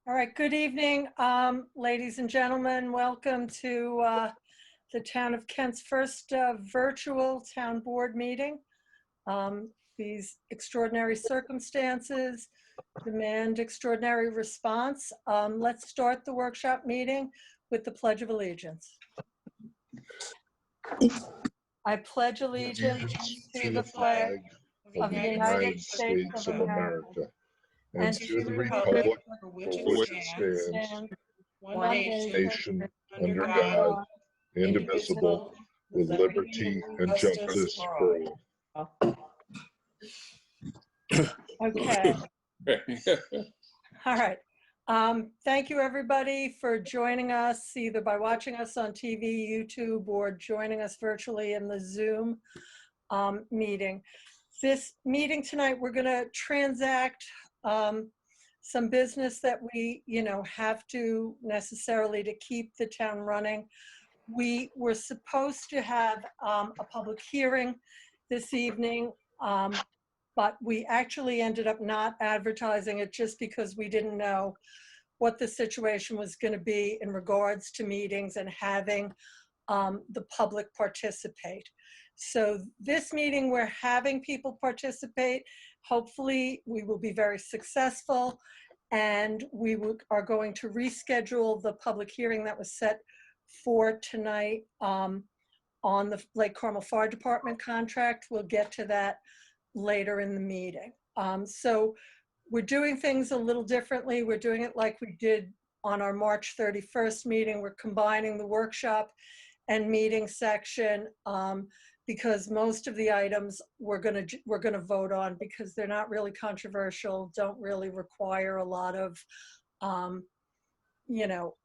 All right, good evening, ladies and gentlemen. Welcome to the Town of Kent's first virtual town board meeting. These extraordinary circumstances demand extraordinary response. Let's start the workshop meeting with the Pledge of Allegiance. I pledge allegiance to the flag of the United States of America and to the republic for which it stands, one nation, under God, indivisible, with liberty and justice for all. Okay. All right. Thank you, everybody, for joining us, either by watching us on TV, YouTube, or joining us virtually in the Zoom meeting. This meeting tonight, we're going to transact some business that we, have to necessarily to keep the town running. We were supposed to have a public hearing this evening, but we actually ended up not advertising it just because we didn't know what the situation was going to be in regards to meetings and having the public participate. So this meeting, we're having people participate. Hopefully we will be very successful, and we are going to reschedule the public hearing that was set for tonight on the Lake Carmel Fire Department contract. We'll get to that later in the meeting. So we're doing things a little differently. We're doing it like we did on our March 31st meeting. We're combining the workshop and meeting section because most of the items we're gonna vote on because they're not really controversial, don't really require a lot of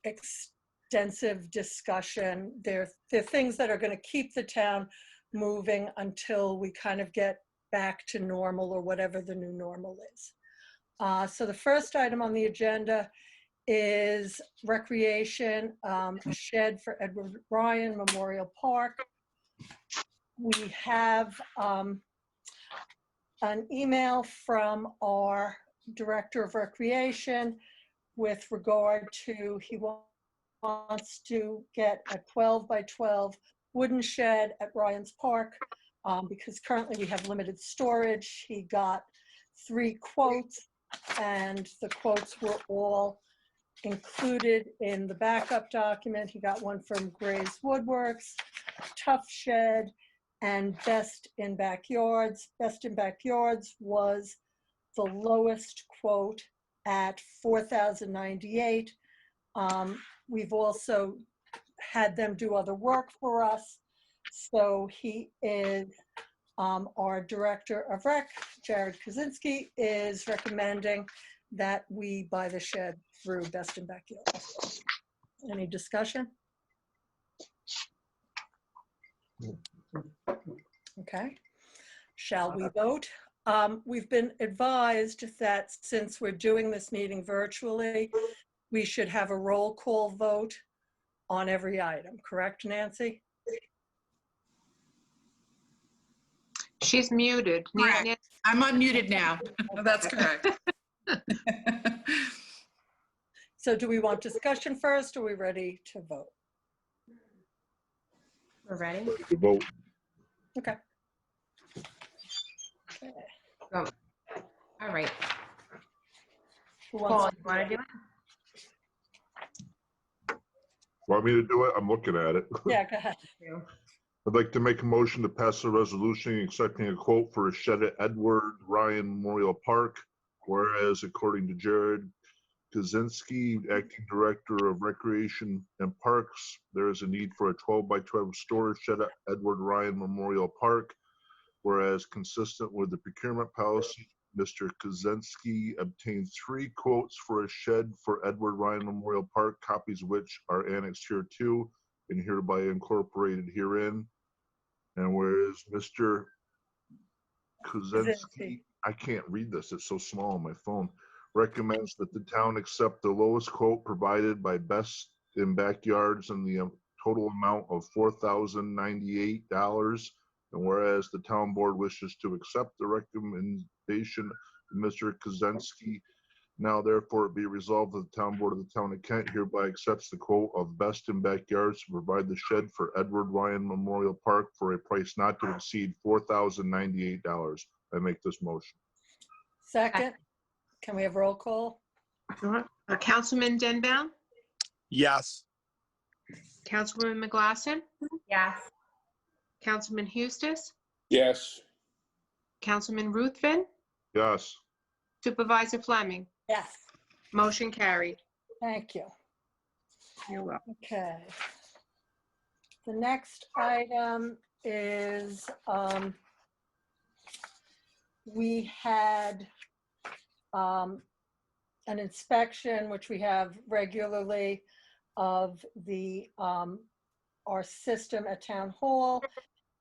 extensive discussion. They're things that are going to keep the town moving until we kind of get back to normal or whatever the new normal is. So the first item on the agenda is recreation, a shed for Edward Bryan Memorial Park. We have an email from our Director of Recreation with regard to, he wants to get a 12 by 12 wooden shed at Ryan's Park because currently we have limited storage. He got 3 quotes, and the quotes were all included in the backup document. He got one from Gray's Woodworks, Tough Shed, and Best in Backyards. Best in Backyards was the lowest quote at $4,098. We've also had them do other work for us. So he is, our Director of Rec, Jared Kaczynski, is recommending that we buy the shed through Best in Backyards. Any discussion? Okay. Shall we vote? We've been advised that since we're doing this meeting virtually, we should have a roll call vote on every item. Correct, Nancy? She's muted. Correct. I'm unmuted now. That's correct. So do we want discussion first, or are we ready to vote? We're ready? To vote. Okay. Go. All right. Who Paul, wants you want to do it? Want me to do it? I'm looking at it. Yeah, go ahead. I'd like to make a motion to pass a resolution accepting a quote for a shed at Edward Ryan Memorial Park, whereas according to Jared Kaczynski, Acting Director of Recreation and Parks, there is a need for a 12 by 12 storage shed at Edward Ryan Memorial Park, whereas consistent with the procurement policy, Mr. Kaczynski obtained 3 quotes for a shed for Edward Ryan Memorial Park, copies of which are annexed here too and hereby incorporated herein. And whereas Mr. Kaczynski, I can't read this, it's so small on my phone, recommends that the town accept the lowest quote provided by Best in Backyards in the total amount of $4,098. And whereas the town board wishes to accept the recommendation of Mr. Kaczynski Now therefore be resolved that the town board of the town of Kent hereby accepts the quote of Best in Backyards to provide the shed for Edward Ryan Memorial Park for a price not to exceed $4,098. I make this motion. Second, can we have roll call? Sure. Councilman Denbow, Yes. Councilwoman McGlasson, Yes. Councilman Eustace, Yes. Councilman Ruthven, Yes. Supervisor Fleming. Yes, Motion carried. thank you. You're welcome. Okay. The next item is, we had an inspection, which we have regularly, of the, our system at Town Hall.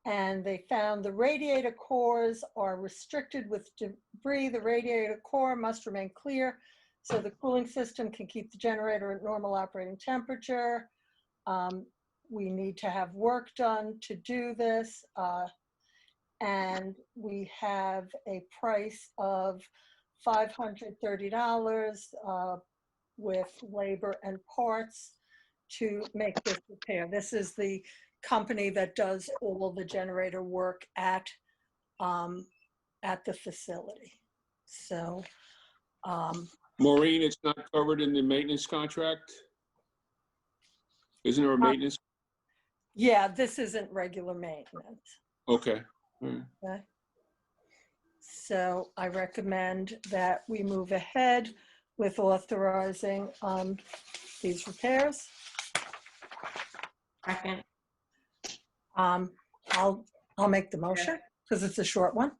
And they found the radiator cores are restricted with debris. The radiator core must remain clear so the cooling system can keep the generator at normal operating temperature. We need to have work done to do this. And we have a price of $530 with labor and parts to make this repair. This is the company that does all the generator work at the facility. So, Maureen, it's not covered in the maintenance contract? Isn't there a maintenance? yeah, this isn't regular maintenance. Okay. All right. Okay. So I recommend that we move ahead with authorizing these repairs. Second. I'll make the motion because it's a short one.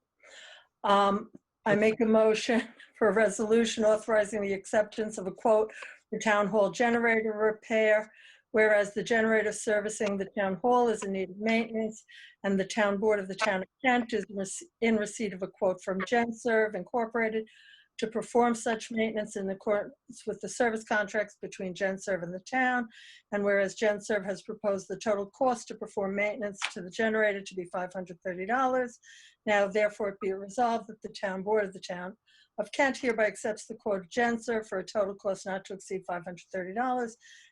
I make a motion for a resolution authorizing the acceptance of a quote for town hall generator repair, whereas the generator servicing the town hall is in need of maintenance, and the town board of the town of Kent is in receipt of a quote from GenServe Incorporated to perform such maintenance in accordance with the service contracts between GenServe and the town. And whereas GenServe has proposed the total cost to perform maintenance to the generator to be $530, now therefore it be resolved that the town board of the town of Kent hereby accepts the quote of GenServe for a total cost not to exceed $530.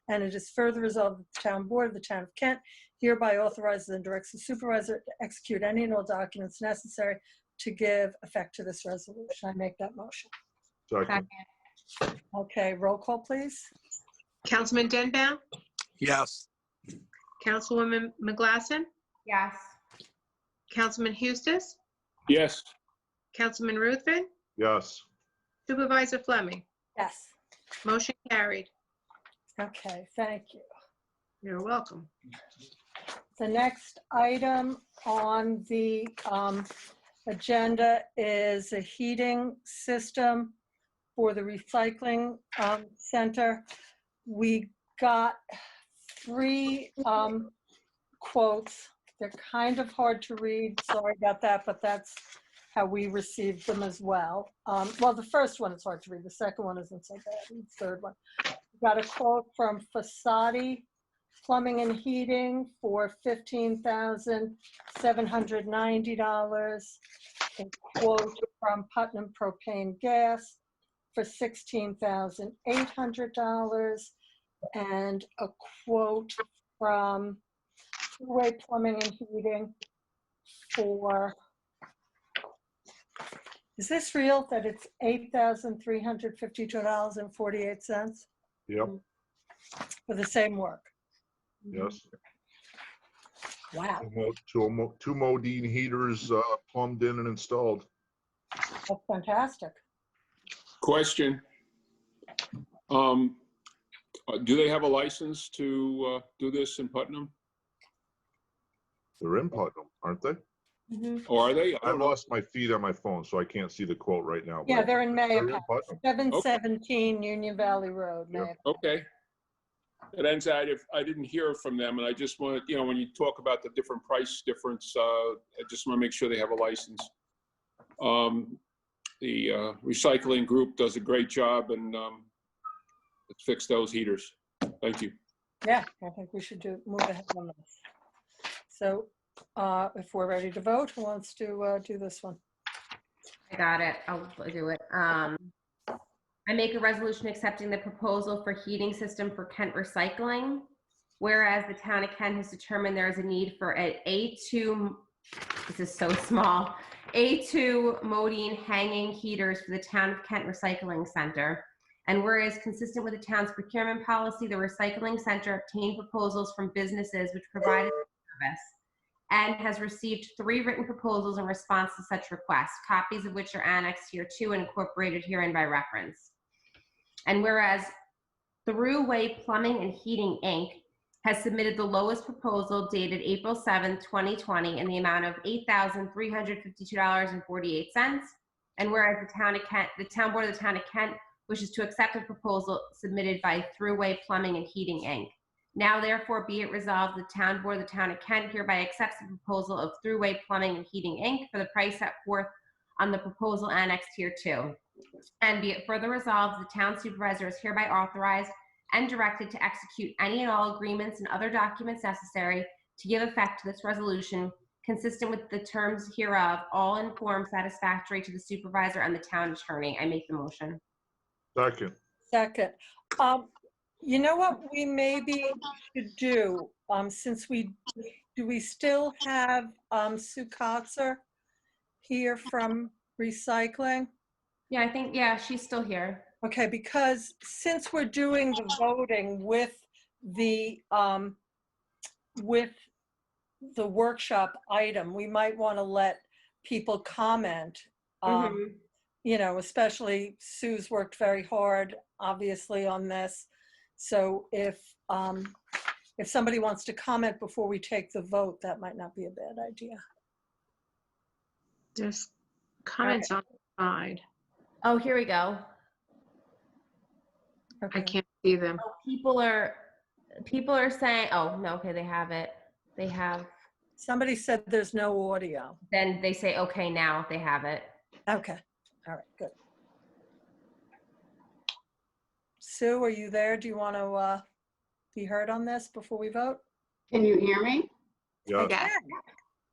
And it is further resolved that the town board of the town of Kent hereby authorizes and directs the supervisor to execute any and all documents necessary to give effect to this resolution. I make that motion. Second. Okay, roll call, please. Councilman Denbow, Yes. Councilwoman McGlasson, Yes. Councilman Eustace, Yes. Councilman Ruthven, Yes. Supervisor Fleming. Yes. Motion carried. Okay, thank you. You're welcome. The next item on the agenda is a heating system for the recycling center. We got 3 quotes. They're kind of hard to read, sorry about that, but that's how we received them as well. Well, the first one is hard to read, the second one isn't so bad, and the third one. We got a quote from Fasadi Plumbing and Heating for $15,790. A quote from Putnam Propane Gas for $16,800. And a quote from Two-Way Plumbing and Heating for, is this real that it's $8,352.48 Yep. for the same work? Yes. Wow, Two Modine heaters plumbed in and installed. that's fantastic. Question. Do they have a license to do this in Putnam? They're in Putnam, aren't they? Or are they? I I don't know. lost my feed on my phone, so I can't see the quote right now. Yeah, but they're in they're in Mayapack, Putnam. 717 Union Valley Road, Yeah. Mayapack. Okay. It ends out if I didn't hear from them, and I just wanted, you know, when you talk about the different price difference, I just want to make sure they have a license. The recycling group does a great job, and let's fix those heaters. Thank you. Yeah, I think we should move ahead on this. So if we're ready to vote, who wants to do this one? I got it. I'll do it. I make a resolution accepting the proposal for heating system for Kent Recycling. Whereas the town of Kent has determined there is a need for an A2, this is so small, A2 Modine hanging heaters for the town of Kent Recycling Center. And whereas consistent with the town's procurement policy, the recycling center obtained proposals from businesses which provided the service and has received 3 written proposals in response to such requests, copies of which are annexed here too and incorporated herein by reference. And whereas Thruway Plumbing and Heating, Inc. has submitted the lowest proposal dated April 7, 2020 in the amount of $8,352.48. And whereas the town board of the town of Kent wishes to accept a proposal submitted by Thruway Plumbing and Heating, Inc. Now therefore be it resolved, the town board of the town of Kent hereby accepts the proposal of Thruway Plumbing and Heating, Inc. for the price set forth on the proposal annexed here too. And be it further resolved, the town supervisor is hereby authorized and directed to execute any and all agreements and other documents necessary to give effect to this resolution consistent with the terms hereof, all in form satisfactory to the supervisor and the town attorney. I make the motion. Second. Second. You know what we maybe should do, since we still have Sue Kotzer here from recycling? Yeah, I think, yeah, she's still here. Okay, because since we're doing the voting with the workshop item, we might want to let people comment. You know, especially Sue's worked very hard, obviously, on this. So if somebody wants to comment before we take the vote, that might not be a bad idea. There's comments on the side. Oh, here we go. Okay. I can't see them. Oh, people are saying, oh, no, okay, they have it. They have, Somebody said there's no audio. then they say, okay, now they have it. Okay. All right, good. Sue, are you there? Do you want to be heard on this before we vote? Can you hear me? Yeah. Yeah.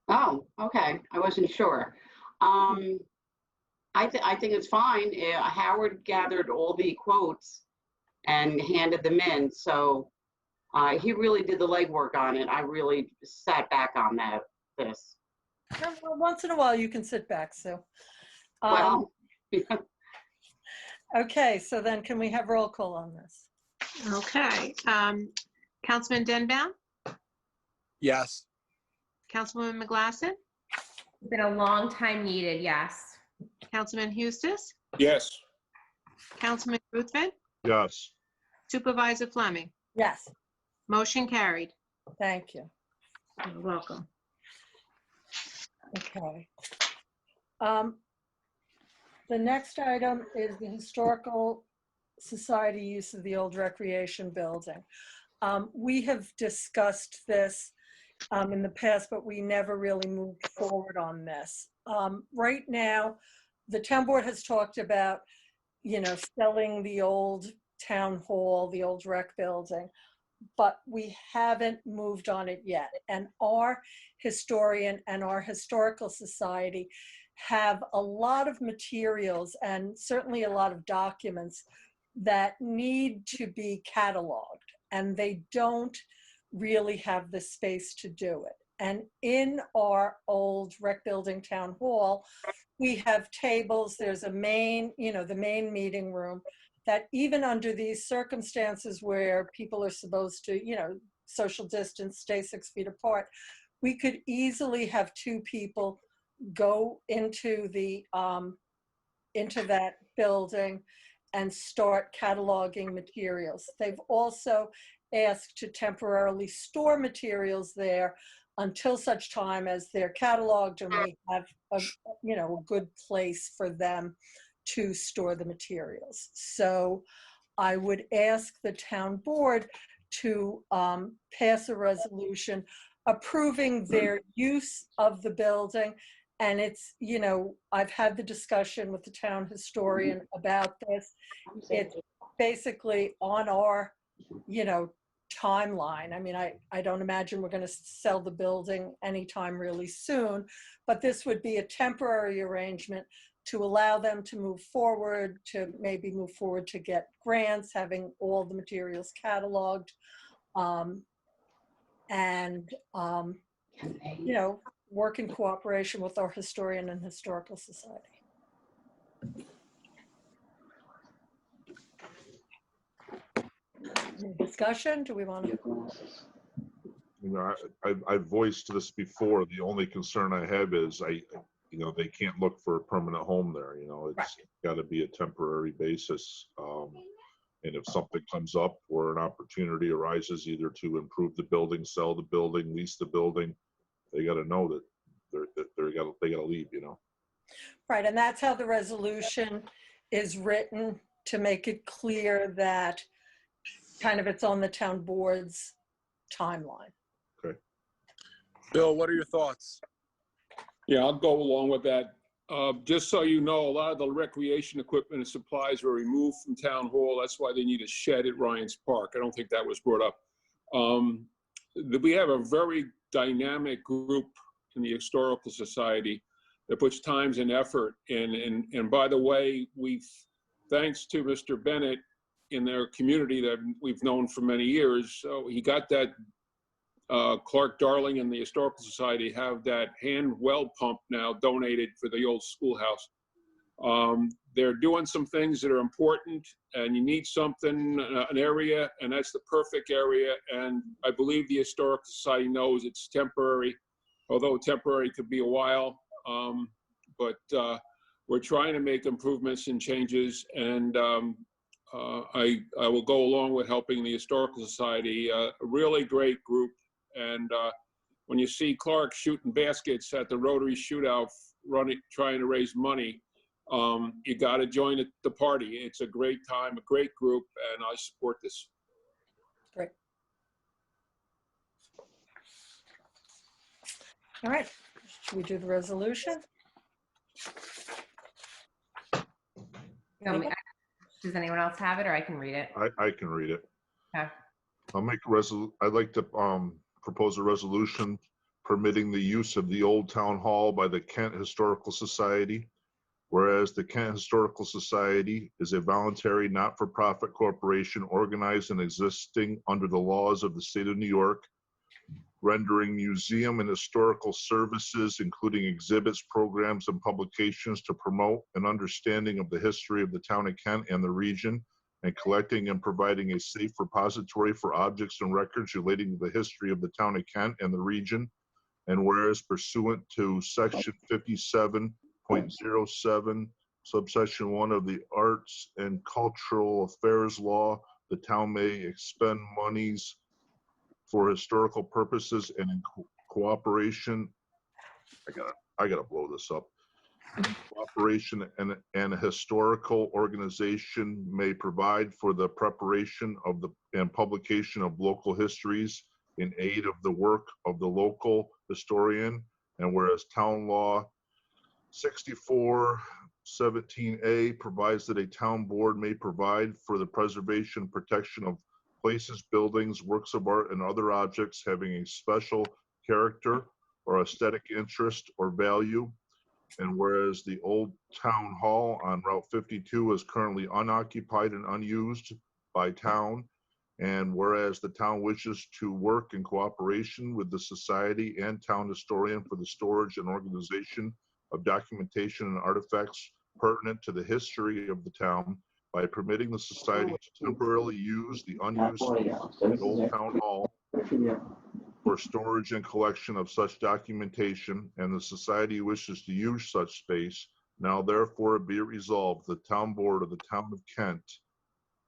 Oh, okay. I wasn't sure. I think it's fine. Howard gathered all the quotes and handed them in. So he really did the legwork on it. I really sat back on this. Well, once in a while you can sit back, Sue. Well, Okay, so then can we have roll call on this? Okay. Councilman Denbaum, Yes. Councilwoman McGlasson, It's been a long time needed, yes. Councilman Eustace, Yes. Councilman Ruthven, Yes. Supervisor Fleming. Yes, Motion carried. thank you. You're welcome. Okay. The next item is the Historical Society use of the old recreation building. We have discussed this in the past, but we never really moved forward on this. Right now, the town board has talked about, you know, selling the old town hall, the old rec building, but we haven't moved on it yet. And our historian and our historical society have a lot of materials and certainly a lot of documents that need to be cataloged, and they don't really have the space to do it. And in our old rec building town hall, we have tables, there's a main, you know, the main meeting room, that even under these circumstances where people are supposed to, you know, social distance, stay 6 feet apart, we could easily have 2 people go into that building and start cataloging materials. They've also asked to temporarily store materials there until such time as they're cataloged and we have a good place for them to store the materials. So I would ask the town board to pass a resolution approving their use of the building. And it's, you know, I've had the discussion with the town historian about this. It's basically on our, you know, timeline. I mean, I don't imagine we're going to sell the building anytime really soon, but this would be a temporary arrangement to allow them to move forward, to maybe move forward to get grants, having all the materials cataloged, and, you know, work in cooperation with our historian and historical society. Any discussion? Do we want to? You know, I've voiced this before. The only concern I have is you know, they can't look for a permanent home there. You know, it's got to be a temporary basis. And if something comes up or an opportunity arises, either to improve the building, sell the building, lease the building, they got to know that they got to leave. You know. Right, and that's how the resolution is written, to make it clear that kind of it's on the town board's timeline. Bill, what are your thoughts? Yeah, I'll go along with that. Just so you know, a lot of the recreation equipment and supplies were removed from Town Hall. That's why they need a shed at Ryan's Park. I don't think that was brought up. We have a very dynamic group in the Historical Society that puts times and effort in. And by the way, thanks to Mr. Bennett in their community that we've known for many years, so he got that Clark Darling and the Historical Society have that hand well pump now donated for the old schoolhouse. They're doing some things that are important, and you need something, an area, and that's the perfect area. And I believe the Historical Society knows it's temporary, although temporary could be a while. But we're trying to make improvements and changes, and I will go along with helping the Historical Society, a really great group. And when you see Clark shooting baskets at the Rotary Shootout, trying to raise money, you got to join the party. It's a great time, a great group, and I support this. Great. All right, should we do the resolution? Does anyone else have it, or I can read it? I can read it. Okay. I'd like to propose a resolution permitting the use of the old town hall by the Kent Historical Society. Whereas the Kent Historical Society is a voluntary not-for-profit corporation organized and existing under the laws of the state of New York, rendering museum and historical services, including exhibits, programs, and publications to promote an understanding of the history of the town of Kent and the region, and collecting and providing a safe repository for objects and records relating to the history of the town of Kent and the region. And whereas pursuant to section 57.07, subsection 1 of the Arts and Cultural Affairs Law, the town may expend monies for historical purposes and in cooperation. I gotta blow this up. Cooperation and a historical organization may provide for the preparation of and publication of local histories in aid of the work of the local historian. And whereas town law 6417A provides that a town board may provide for the preservation and protection of places, buildings, works of art, and other objects having a special character or aesthetic interest or value. And whereas the old town hall on Route 52 is currently unoccupied and unused by town, and whereas the town wishes to work in cooperation with the society and town historian for the storage and organization of documentation and artifacts pertinent to the history of the town by permitting the society to temporarily use the unused space of the old town hall for storage and collection of such documentation, and the society wishes to use such space, now therefore be it resolved, the town board of the town of Kent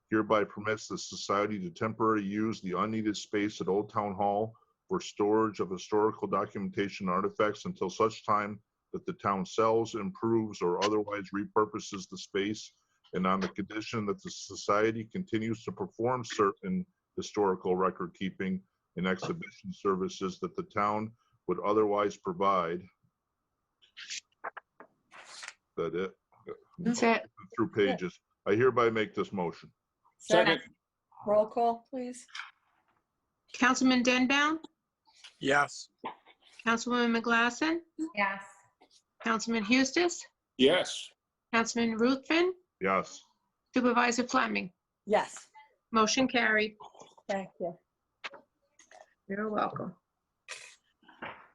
hereby permits the society to temporarily use the unneeded space at Old Town Hall for storage of historical documentation and artifacts until such time that the town sells, improves, or otherwise repurposes the space, and on the condition that the society continues to perform certain historical record keeping and exhibition services that the town would otherwise provide. That it? That's it. Through pages. I hereby make this motion. Second. Roll call, please. Councilman Denbound, Yes. Councilwoman McGlasson, Yes. Councilman Eustace, Yes. Councilman Ruthven, Yes. Supervisor Fleming. Yes, Motion carried. thank you. You're welcome.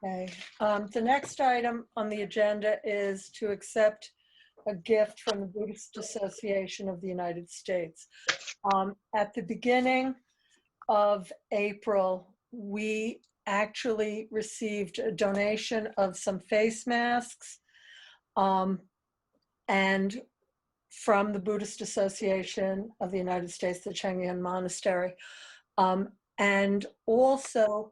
Okay, the next item on the agenda is to accept a gift from the Buddhist Association of the United States. At the beginning of April, we actually received a donation of some face masks and from the Buddhist Association of the United States, the Changyan Monastery, and also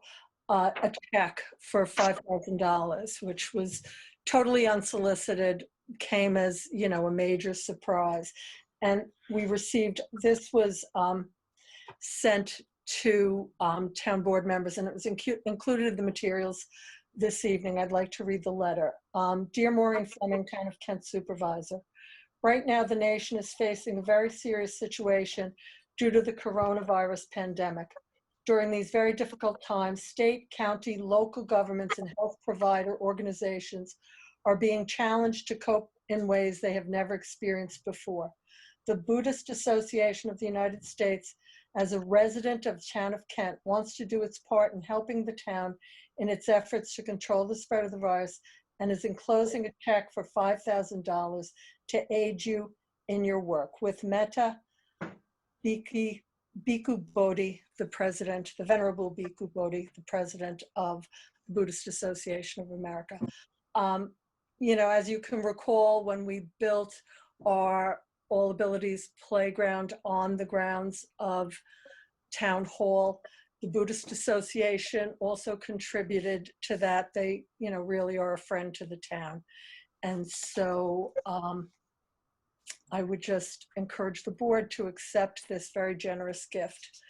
a check for $5,000, which was totally unsolicited, came as, you know, a major surprise. And we received, this was sent to town board members, and it was included in the materials this evening. I'd like to read the letter. Dear Maureen Fleming, Town of Kent Supervisor, right now the nation is facing a very serious situation due to the coronavirus pandemic. During these very difficult times, state, county, local governments, and health provider organizations are being challenged to cope in ways they have never experienced before. The Buddhist Association of the United States, as a resident of the town of Kent, wants to do its part in helping the town in its efforts to control the spread of the virus, and is enclosing a check for $5,000 to aid you in your work. With Metta Bhikkhu Bodhi, the president, the Venerable Bhikkhu Bodhi, the president of the Buddhist Association of America. You know, as you can recall, when we built our All Abilities playground on the grounds of Town Hall, the Buddhist Association also contributed to that. They, you know, really are a friend to the town. And so I would just encourage the board to accept this very generous gift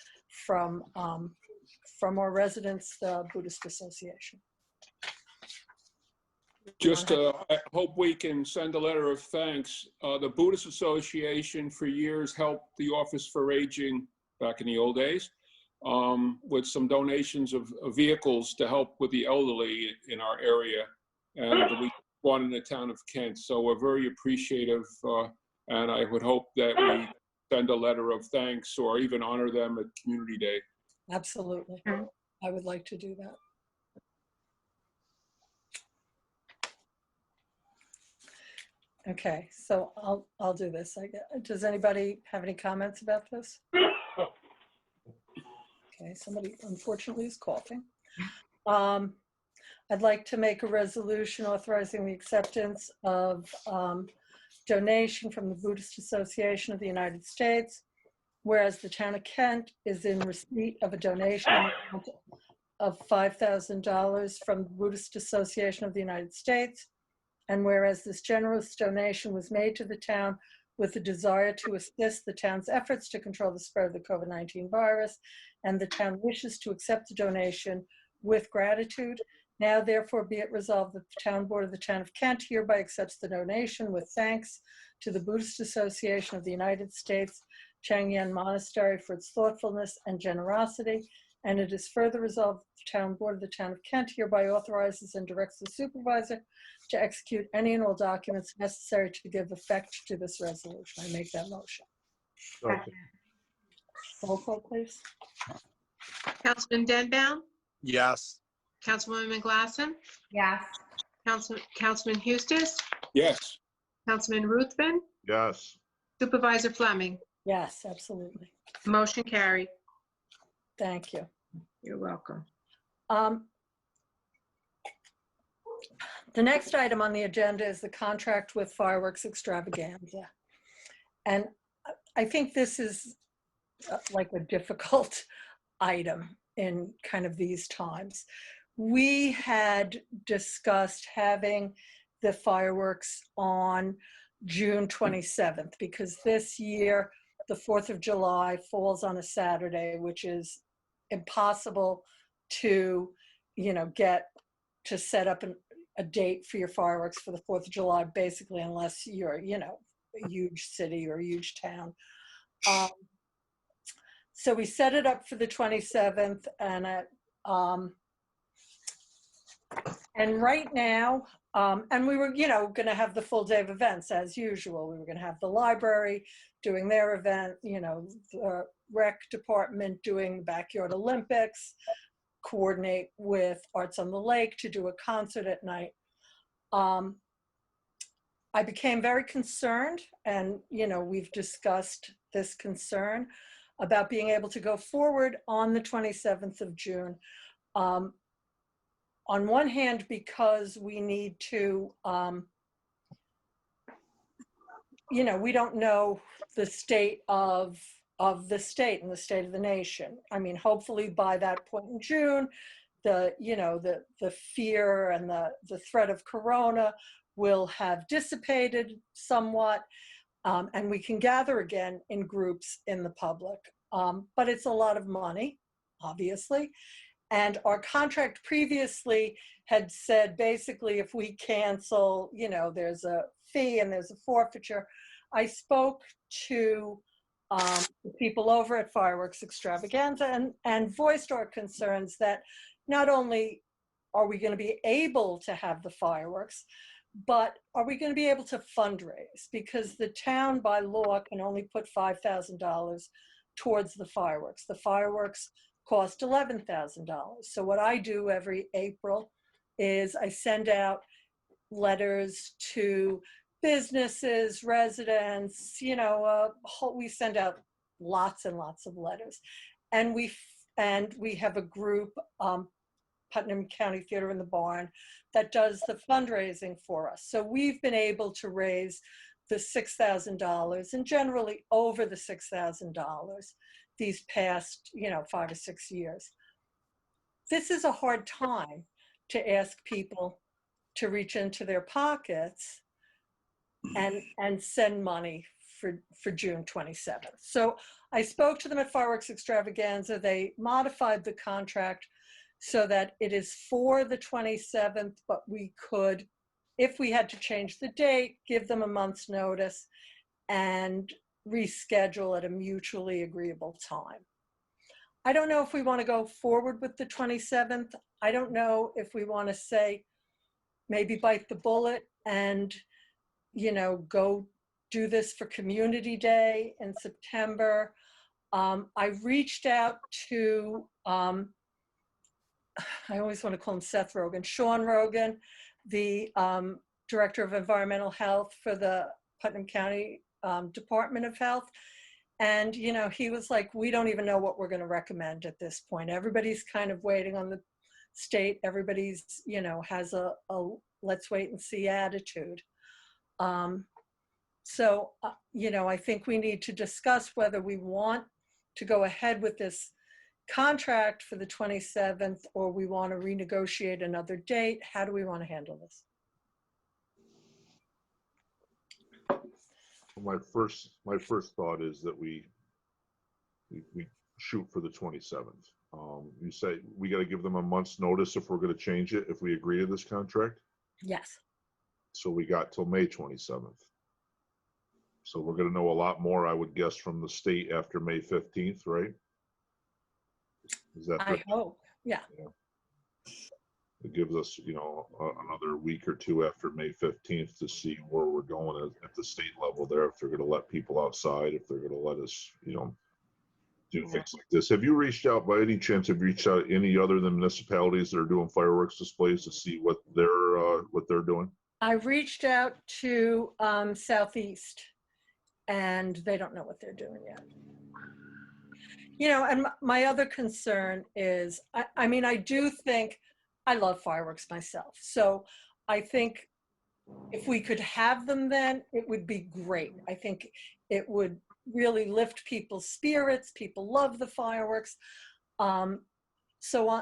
from our residents, the Buddhist Association. Just, I hope we can send a letter of thanks. The Buddhist Association for years helped the Office for Aging back in the old days with some donations of vehicles to help with the elderly in our area. And we one in the town of Kent. So we're very appreciative. And I would hope that we send a letter of thanks or even honor them at Community Day. Absolutely. I would like to do that. Okay, so I'll do this. Does anybody have any comments about this? Okay, somebody unfortunately is coughing. I'd like to make a resolution authorizing the acceptance of donation from the Buddhist Association of the United States, whereas the town of Kent is in receipt of a donation of $5,000 from the Buddhist Association of the United States, and whereas this generous donation was made to the town with the desire to assist the town's efforts to control the spread of the COVID-19 virus, and the town wishes to accept the donation with gratitude. Now therefore be it resolved that the town board of the town of Kent hereby accepts the donation with thanks to the Buddhist Association of the United States, Changyan Monastery, for its thoughtfulness and generosity. And it is further resolved that the town board of the town of Kent hereby authorizes and directs the supervisor to execute any and all documents necessary to give effect to this resolution. I make that motion. Second. Roll call, please. Councilman Denbound, Yes. Councilwoman Glassen, Yes. Councilman Eustace, Yes, Councilman Ruthven, Yes. Supervisor Fleming. Yes, absolutely. Motion carried. Thank you. You're welcome. The next item on the agenda is the contract with Fireworks Extravaganza. And I think this is like a difficult item in kind of these times. We had discussed having the fireworks on June 27th because this year, the 4th of July falls on a Saturday, which is impossible to, you know, get to set up a date for your fireworks for the 4th of July, basically, unless you're, you know, a huge city or a huge town. So we set it up for the 27th, And right now, and we were, going to have the full day of events as usual. We were going to have the library doing their event, the rec department doing the Backyard Olympics, coordinate with Arts on the Lake to do a concert at night. I became very concerned, and, we've discussed this concern about being able to go forward on the 27th of June. On one hand, because we need to, we don't know the state of the state and the state of the nation. I mean, hopefully by that point in June, the fear and the threat of corona will have dissipated somewhat, and we can gather again in groups in the public. But it's a lot of money, obviously. And our contract previously had said, basically, if we cancel, there's a fee and there's a forfeiture. I spoke to the people over at Fireworks Extravaganza and voiced our concerns that not only are we going to be able to have the fireworks, but are we going to be able to fundraise? Because the town by law can only put $5,000 towards the fireworks. The fireworks cost $11,000. So what I do every April is I send out letters to businesses, residents, we send out lots and lots of letters. And we have a group, Putnam County Theater in the Barn, that does the fundraising for us. So we've been able to raise the $6,000 and generally over the $6,000 these past, 5 or 6 years. This is a hard time to ask people to reach into their pockets and send money for June 27th. So I spoke to them at Fireworks Extravaganza. They modified the contract so that it is for the 27th, but we could, if we had to change the date, give them a month's notice and reschedule at a mutually agreeable time. I don't know if we want to go forward with the 27th. I don't know if we want to say, maybe bite the bullet and, go do this for Community Day in September. I reached out to, I always want to call him Seth Rogan, Sean Rogan, the Director of Environmental Health for the Putnam County Department of Health. And, he was like, we don't even know what we're going to recommend at this point. Everybody's kind of waiting on the state. Everybody's, has a let's wait and see attitude. So, I think we need to discuss whether we want to go ahead with this contract for the 27th or we want to renegotiate another date. How do we want to handle this? My first thought is that we shoot for the 27th. You say we got to give them a month's notice if we're going to change it, if we agree to this contract. Yes. So we got till May 27th. So we're going to know a lot more, I would guess, from the state after May 15th, right? Is that I hope. Yeah. It gives us, another week or two after May 15th to see where we're going at the state level there, if they're going to let people outside, if they're going to let us, do things like this. Have you reached out, by any chance, to any other than municipalities that are doing fireworks displays to see what they're doing? I reached out to Southeast and they don't know what they're doing yet. And my other concern is, I do think, I love fireworks myself. So I think if we could have them then, it would be great. I think it would really lift people's spirits. People love the fireworks. So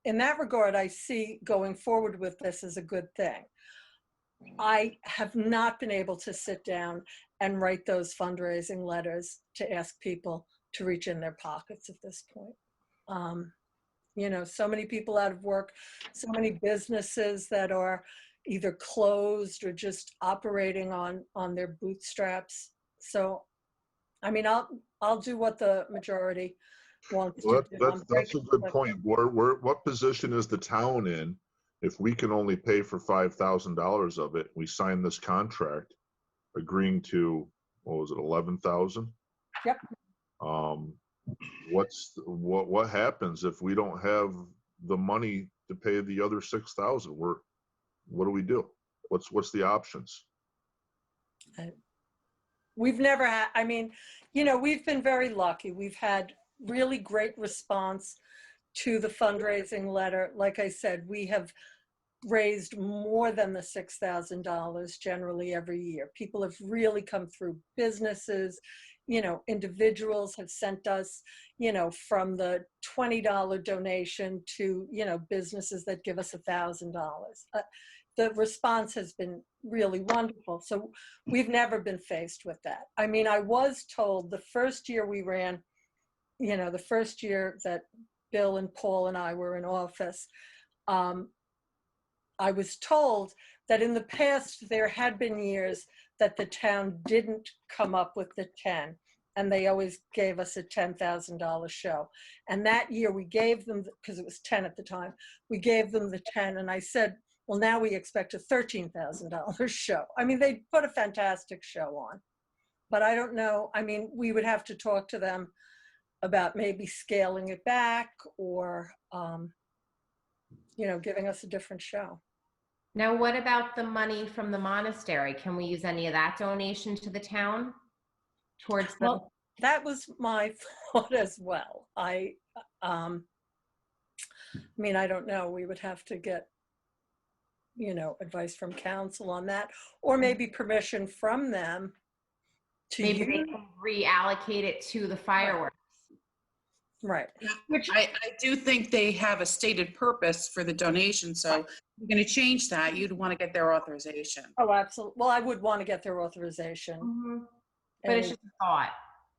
in that regard, I see going forward with this as a good thing. I have not been able to sit down and write those fundraising letters to ask people to reach in their pockets at this point. So many people out of work, so many businesses that are either closed or just operating on their bootstraps. So, I'll do what the majority wants Well, to do. that's a good point. What position is the town in if we can only pay for $5,000 of it, we sign this contract agreeing to, what was it, 11,000? Yep. What happens if we don't have the money to pay the other 6,000? What do we do? What's the options? We've never had, I mean, you know, we've been very lucky. We've had really great response to the fundraising letter. Like I said, we have raised more than the $6,000 generally every year. People have really come through. Businesses, you know, individuals have sent us, you know, from the $20 donation to, you know, businesses that give us $1,000. The response has been really wonderful. So we've never been faced with that. I mean, I was told the first year we ran, you know, the first year that Bill and Paul and I were in office, I was told that in the past there had been years that the town didn't come up with the 10, and they always gave us a $10,000 show. And that year we gave them, because it was 10 at the time, we gave them the 10, and I said, well, now we expect a $13,000 show. I mean, they put a fantastic show on, but I don't know. I mean, we would have to talk to them about maybe scaling it back or, you know, giving us a different show. Now, what about the money from the monastery? Can we use any of that donation to the town towards the? Well, that was my thought as well. I mean, I don't know. We would have to get, you know, advice from council on that, or maybe permission from them to Maybe use. they can reallocate it to the fireworks. Right. I do think they have a stated purpose for the donation, so if you're going to change that, you'd want to get their authorization. Oh, absolutely. Well, I would want to get their authorization. Mhm. But it's And just a thought.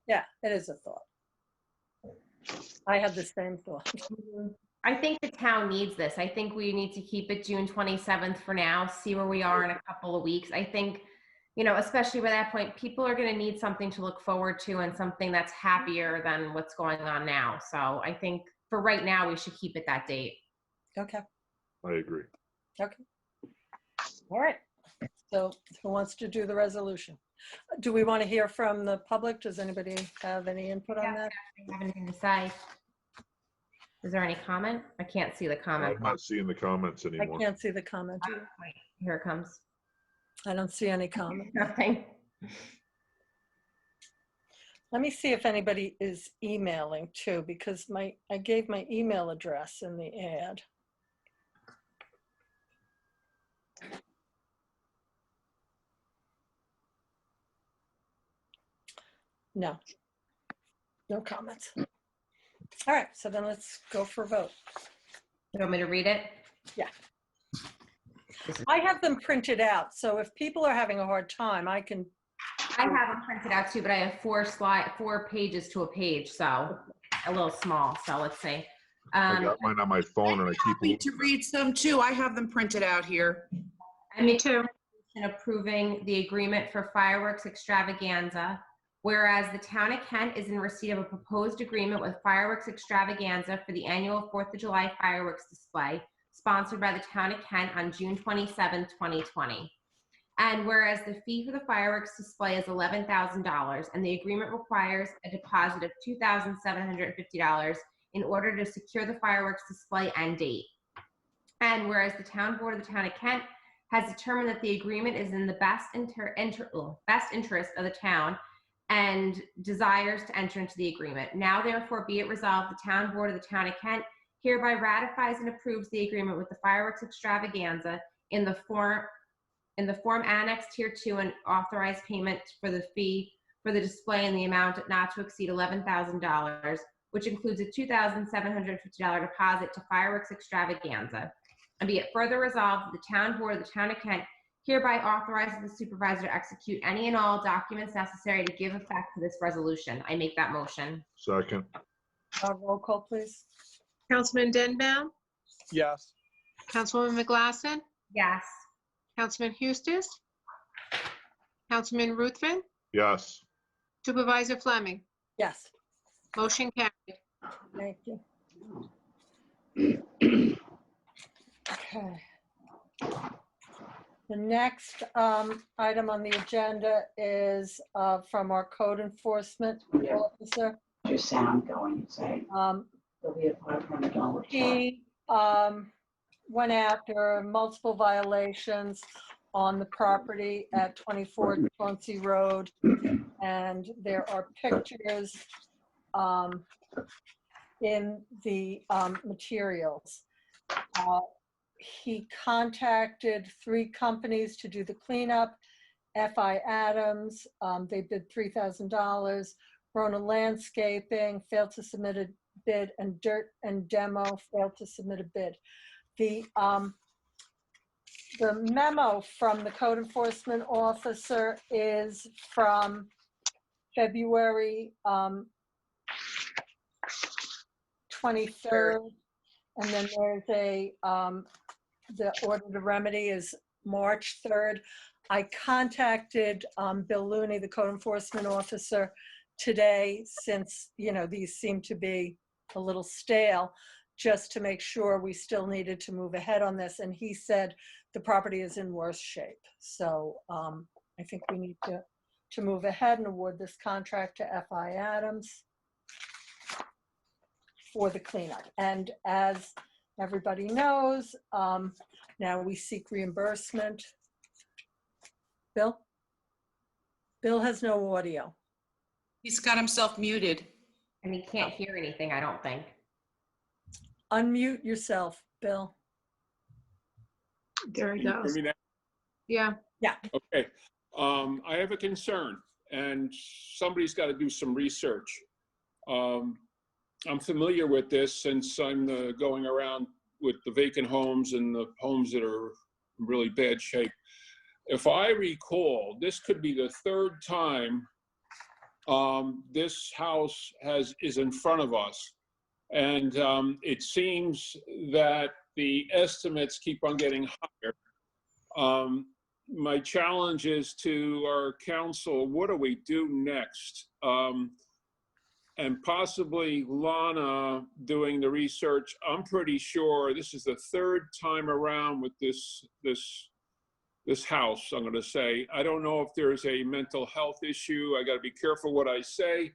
yeah, it is a thought. I had the same thought. I think the town needs this. I think we need to keep it June 27th for now, see where we are in a couple of weeks. I think, you know, especially by that point, people are going to need something to look forward to and something that's happier than what's going on now. So I think for right now, we should keep it that date. Okay. I agree. Okay. All right. So who wants to do the resolution? Do we want to hear from the public? Does anybody have any input on that? Do you have anything to say? Is there any comment? I can't see the comment. I'm not seeing the comments I anymore. can't see the comment. Oh, wait, here it comes. I don't see any comment. Nothing. Let me see if anybody is emailing too, because I gave my email address in the ad. No. No comments. All right, so then let's go for a vote. You want me to read it? Yeah. I have them printed out, so if people are having a hard time, I can. I have them printed out too, but I have 4 pages to a page, so a little small. So let's see. I got mine on my phone and I keep Happy to read some too. I have them printed out here. I make a resolution approving the agreement for fireworks extravaganza. Whereas the town of Kent is in receipt of a proposed agreement with Fireworks Extravaganza for the annual 4th of July fireworks display sponsored by the town of Kent on June 27, 2020. And whereas the fee for the fireworks display is $11,000 and the agreement requires a deposit of $2,750 in order to secure the fireworks display and date. And whereas the town board of the town of Kent has determined that the agreement is in the best interest of the town and desires to enter into the agreement. Now therefore be it resolved, the town board of the town of Kent hereby ratifies and approves the agreement with the fireworks extravaganza in the form annexed here to and authorized payment for the fee for the display in the amount not to exceed $11,000, which includes a $2,750 deposit to fireworks extravaganza. And be it further resolved, the town board of the town of Kent hereby authorizes the supervisor to execute any and all documents necessary to give effect to this resolution. I make that motion. Second. Roll call, please. Councilman Denbaum, Yes. Councilwoman McGlasson, Yes. Councilman Hustis, Councilman Ruthven, Yes. Supervisor Fleming. Yes, Motion carried. thank you. Okay. The next item on the agenda is from our code enforcement officer. Your sound going, say, there'll be a $500 check. He went after multiple violations on the property at 24 Chauncey Road, and there are pictures in the materials. He contacted 3 companies to do the cleanup. F.I. Adams, they bid $3,000. Rona Landscaping failed to submit a bid, and Dirt and Demo failed to submit a bid. The memo from the code enforcement officer is from February 23rd, and then there's the order to remedy is March 3rd. I contacted Bill Looney, the code enforcement officer, today, since, you know, these seem to be a little stale, just to make sure we still needed to move ahead on this. And he said the property is in worse shape. So I think we need to move ahead and award this contract to F.I. Adams for the cleanup. And as everybody knows, now we seek reimbursement. Bill? Bill has no audio. He's got himself muted. And he can't hear anything, I don't think. Unmute yourself, Bill. There he Can you hear goes. me now? Yeah. Okay. I have a concern, and somebody's got to do some research. I'm familiar with this since I'm going around with the vacant homes and the homes that are in really bad shape. If I recall, this could be the 3rd time this house is in front of us. And it seems that the estimates keep on getting higher. My challenge is to our council, what do we do next? And possibly Lana doing the research. I'm pretty sure this is the 3rd time around with this house, I'm going to say. I don't know if there's a mental health issue. I got to be careful what I say,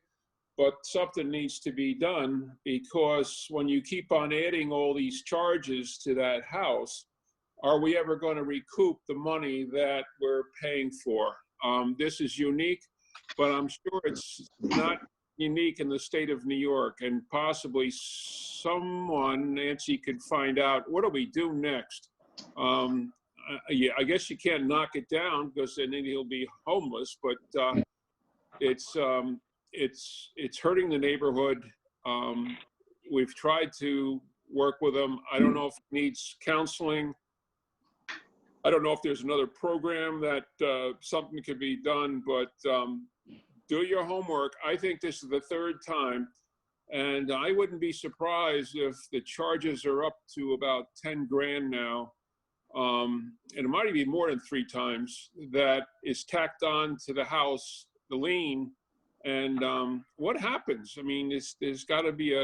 but something needs to be done, because when you keep on adding all these charges to that house, are we ever going to recoup the money that we're paying for? This is unique, but I'm sure it's not unique in the state of New York, and possibly someone, Nancy, could find out, what do we do next? Yeah, I guess you can't knock it down, because then he'll be homeless, but it's hurting the neighborhood. We've tried to work with him. I don't know if he needs counseling. I don't know if there's another program that something could be done, but do your homework. I think this is the 3rd time, and I wouldn't be surprised if the charges are up to about 10 grand now. And it might even be more than 3 times that is tacked on to the house, the lien. And what happens? I mean, there's got to be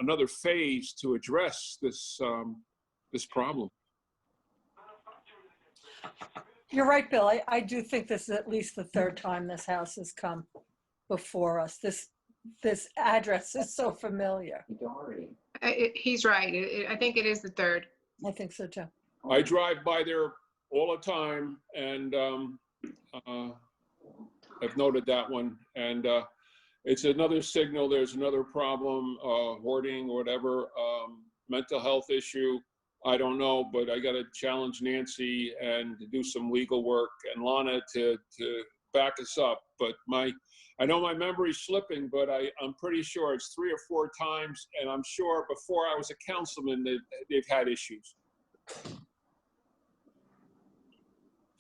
another phase to address this problem. You're right, Bill. I do think this is at least the 3rd time this house has come before us. This address is so familiar. He's right. I think it is the 3rd. I think so too. I drive by there all the time, and I've noted that one. And it's another signal there's another problem, hoarding or whatever, mental health issue. I don't know, but I got to challenge Nancy and to do some legal work, and Lana to back us up. But I know my memory's slipping, but I'm pretty sure it's 3 or 4 times, and I'm sure before I was a councilman they've had issues.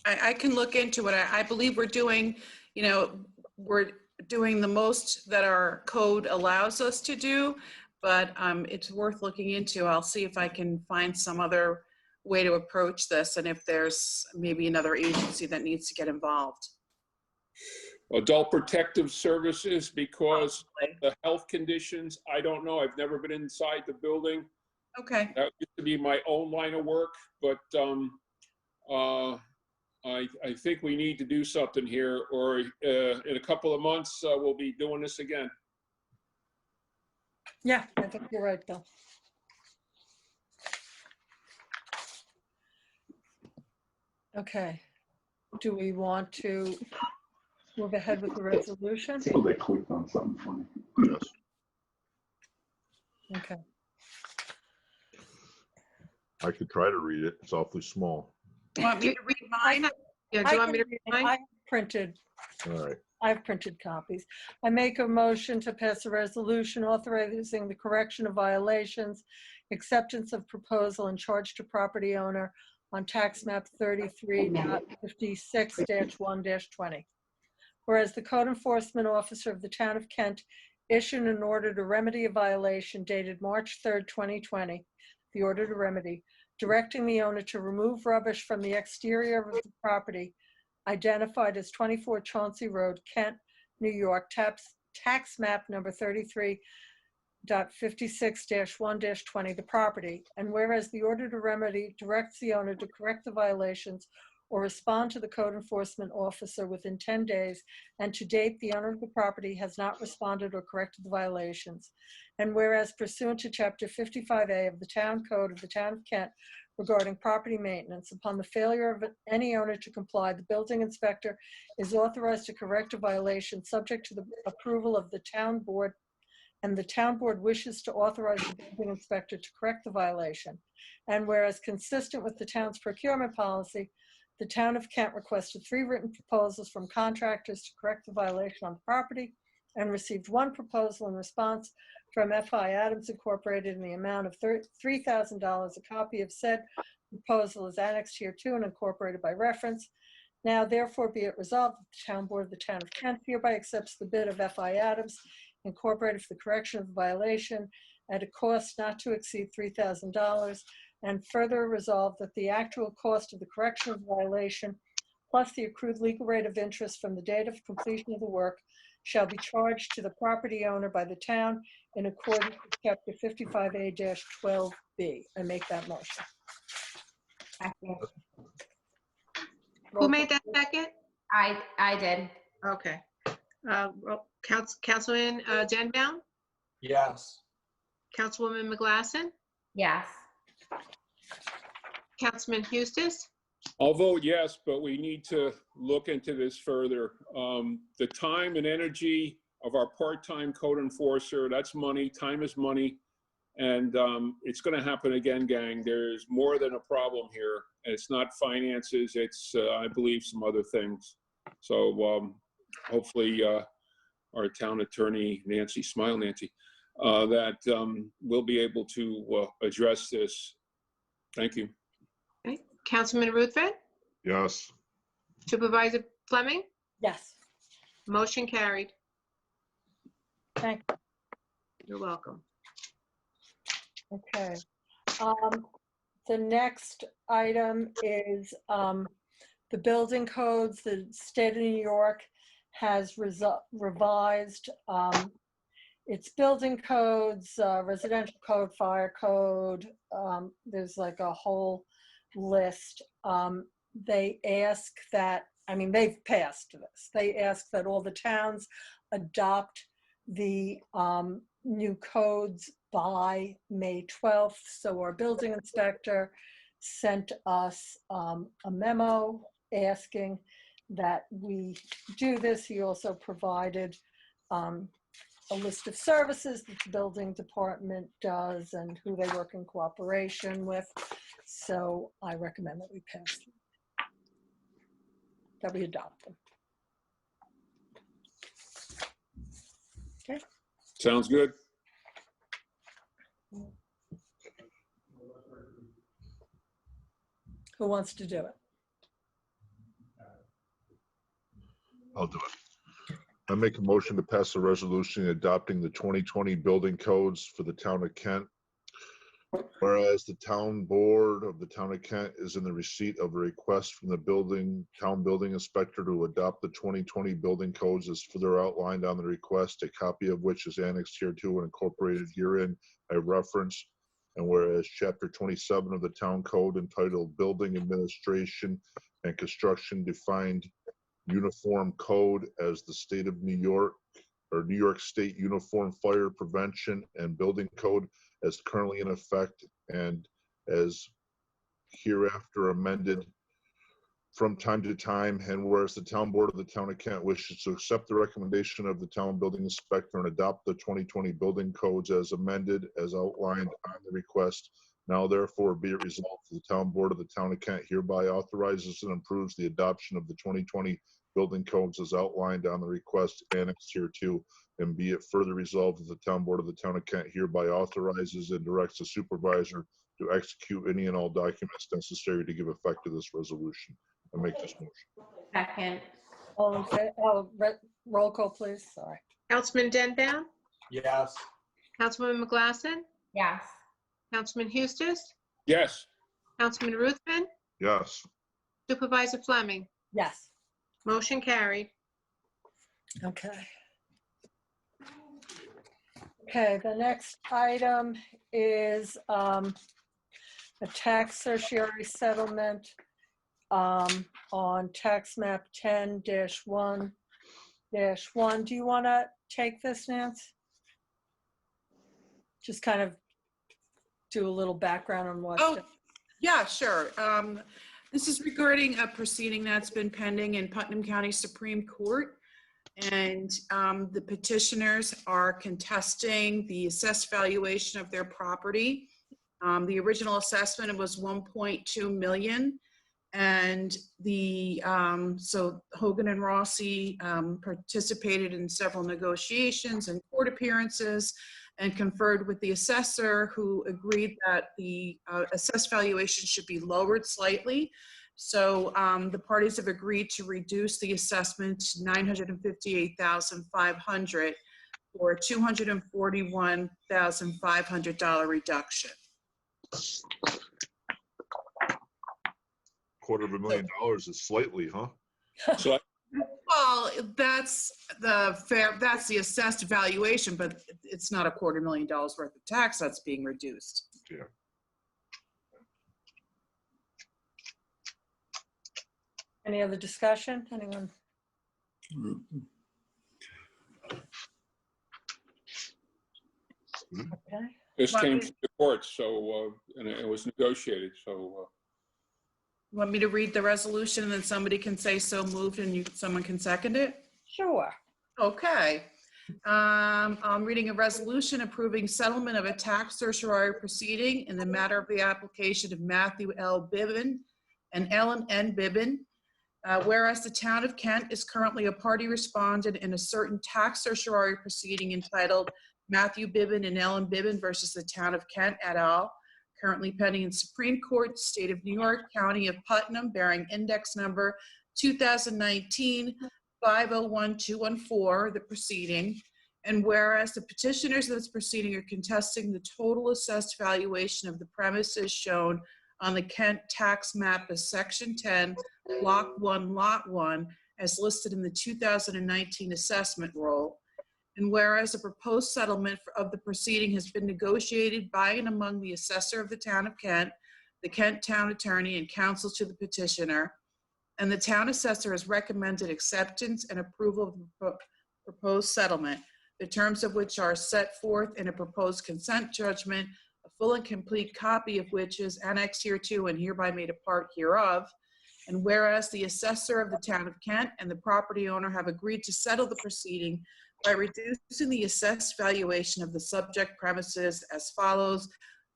I can look into it. I believe we're doing the most that our code allows us to do, but it's worth looking into. I'll see if I can find some other way to approach this, and if there's maybe another agency that needs to get involved. Adult Protective Services, because of the health conditions, I don't know. I've never been inside the building. Okay. That used to be my own line of work, but I think we need to do something here, or in a couple of months, we'll be doing this again. Yeah, I think you're right, Bill. Okay. Do we want to move ahead with the resolution? So they clicked on something funny. Yes. Okay. I could try to read it. It's awfully small. Want me to read mine? Yeah, do you want me to read mine? I printed All right. I've printed copies. I make a motion to pass a resolution authorizing the correction of violations, acceptance of proposal, and charge to property owner on tax map 33.56-1-20. Whereas the code enforcement officer of the town of Kent issued an order to remedy a violation dated March 3rd, 2020, the order to remedy, directing the owner to remove rubbish from the exterior of the property identified as 24 Chauncey Road, Kent, New York, tax map number 33.56-1-20, the property. And whereas the order to remedy directs the owner to correct the violations or respond to the code enforcement officer within 10 days, and to date, the owner of the property has not responded or corrected the violations. And whereas pursuant to Chapter 55A of the Town Code of the Town of Kent, regarding property maintenance, upon the failure of any owner to comply, the building inspector is authorized to correct a violation subject to the approval of the town board, and the town board wishes to authorize the building inspector to correct the violation. And whereas consistent with the town's procurement policy, the town of Kent requested 3 written proposals from contractors to correct the violation on the property, and received 1 proposal in response from F.I. Adams Incorporated in the amount of $3,000. A copy of said proposal is annexed here too and incorporated by reference. Now therefore be it resolved that the town board of the town of Kent hereby accepts the bid of F.I. Adams Incorporated for the correction of the violation at a cost not to exceed $3,000, and further resolved that the actual cost of the correction of the violation plus the accrued legal rate of interest from the date of completion of the work shall be charged to the property owner by the town in accordance with Chapter 55A-12B. I make that motion. Who made that second? I did. Okay. Councilman Denbow, Yes. Councilwoman McGlasson, Yes. Councilman Eustace, I'll vote yes, but we need to look into this further. The time and energy of our part-time code enforcer, that's money, time is money. And it's gonna happen again, gang. There's more than a problem here. And it's not finances, it's, I believe, some other things. So hopefully our town attorney, Nancy, smile Nancy, that we'll be able to address this. Thank you. okay. Councilman Rutherford, Yes. Supervisor Fleming, Yes, motion carried. thank you. You're welcome. Okay. The next item is the building codes. The state of New York has revised its building codes, residential code, fire code. There's like a whole list. They ask that, I mean, they've passed this. They ask that all the towns adopt the new codes by May 12th. So our building inspector sent us a memo asking that we do this. He also provided a list of services that the building department does and who they work in cooperation with. So I recommend that we pass them, that we adopt them. Okay. Sounds good. Who wants to do it? I'll do it. I make a motion to pass a resolution adopting the 2020 building codes for the town of Kent. Whereas the town board of the town of Kent is in the receipt of a request from the town building inspector to adopt the 2020 building codes as further outlined on the request, a copy of which is annexed here to and incorporated herein by reference. And whereas Chapter 27 of the Town Code entitled Building Administration and Construction defined Uniform Code as the State of New York or New York State Uniform Fire Prevention and Building Code as currently in effect and as hereafter amended from time to time, and whereas the Town Board of the Town of Kent wishes to accept the recommendation of the Town Building Inspector and adopt the 2020 building codes as amended as outlined on the request, now therefore be it resolved that the Town Board of the Town of Kent hereby authorizes and approves the adoption of the 2020 building codes as outlined on the request annexed here too, and be it further resolved that the Town Board of the Town of Kent hereby authorizes and directs the supervisor to execute any and all documents necessary to give effect to this resolution. I make this motion. Second. All in favor, roll call, please, sorry. Councilman Denbow, Yes. Councilwoman McGlasson, Yes. Councilman Eustace, Yes. Councilman Ruthven, Yes. Supervisor Fleming. Yes, Motion carried. okay. Okay, the next item is a tax certiorari settlement on tax map 10-1-1. Do you want to take this, Nance? Just kind of do a little background on what. Oh, yeah, sure. This is regarding a proceeding that's been pending in Putnam County Supreme Court. And the petitioners are contesting the assessed valuation of their property. The original assessment was 1.2 million. And so Hogan and Rossi participated in several negotiations and court appearances and conferred with the assessor, who agreed that the assessed valuation should be lowered slightly. So the parties have agreed to reduce the assessment to $958,500 for a $241,500 reduction. $250,000 is slightly, huh? So Well, that's the assessed valuation, but it's not $250,000 worth of tax that's being reduced. Yeah. Any other discussion? Anyone? Okay. this came to the courts, so, and it was negotiated, so. Want me to read the resolution and then somebody can say so moved and someone can second it? Sure. Okay. I'm reading a resolution approving settlement of a tax certiorari proceeding in the matter of the application of Matthew L. Bibbin and Ellen N. Bibbin. Whereas the town of Kent is currently a party respondent in a certain tax certiorari proceeding entitled Matthew Bibbin and Ellen Bibbin versus the town of Kent et al., currently pending in Supreme Court, State of New York, County of Putnam, bearing index number 2019-501214, the proceeding. And whereas the petitioners of this proceeding are contesting the total assessed valuation of the premises shown on the Kent tax map as Section 10, Block 1, Lot 1, as listed in the 2019 assessment roll. And whereas a proposed settlement of the proceeding has been negotiated by and among the assessor of the town of Kent, the Kent town attorney, and counsel to the petitioner, and the town assessor has recommended acceptance and approval of the proposed settlement, the terms of which are set forth in a proposed consent judgment, a full and complete copy of which is annexed hereto and hereby made a part hereof. And whereas the assessor of the town of Kent and the property owner have agreed to settle the proceeding by reducing the assessed valuation of the subject premises as follows.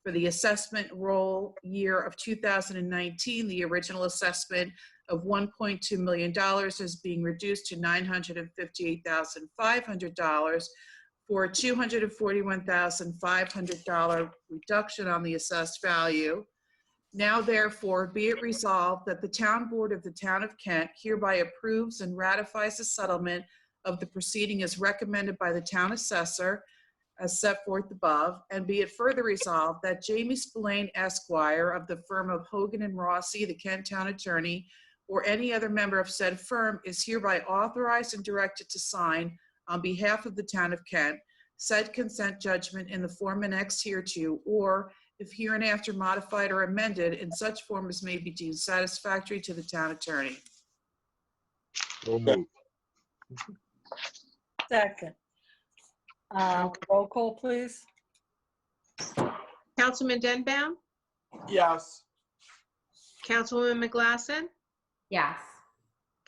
For the assessment roll year of 2019, the original assessment of $1.2 million is being reduced to $958,500 for a $241,500 reduction on the assessed value. Now therefore be it resolved that the town board of the town of Kent hereby approves and ratifies the settlement of the proceeding as recommended by the town assessor as set forth above, and be it further resolved that Jamie Spillane Esquire of the firm of Hogan and Rossi, the Kent town attorney, or any other member of said firm is hereby authorized and directed to sign on behalf of the town of Kent said consent judgment in the form annexed hereto, or if hereinafter modified or amended in such form as may be deemed satisfactory to the town attorney. So moved. Second. Roll call, please. Councilman Denbaum, Yes. Councilwoman McGlasson, Yes.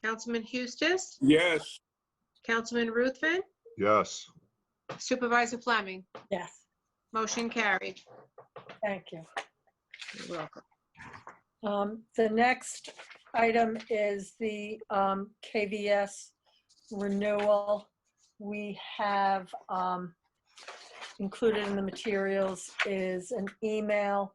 Councilman Eustace, Yes. Councilman Ruthven, Yes. Supervisor Fleming. Yes, Motion carried. thank you. You're welcome. The next item is the KVS renewal. We have included in the materials is an email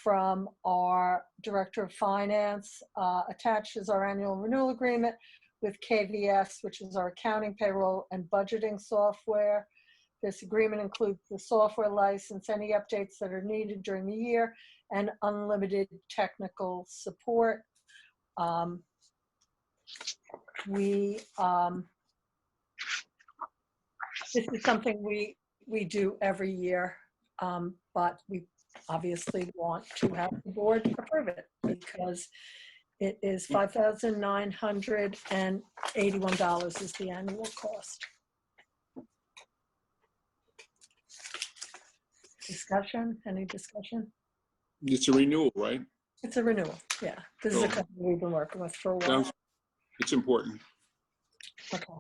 from our Director of Finance. Attached is our annual renewal agreement with KVS, which is our accounting, payroll, and budgeting software. This agreement includes the software license, any updates that are needed during the year, and unlimited technical support. This is something we do every year, but we obviously want to have the board approve it because it is $5,981 is the annual cost. Discussion, any discussion? It's a renewal, right? It's a renewal, yeah. This is a company we've been working with for a while. Sounds, it's important. Okay.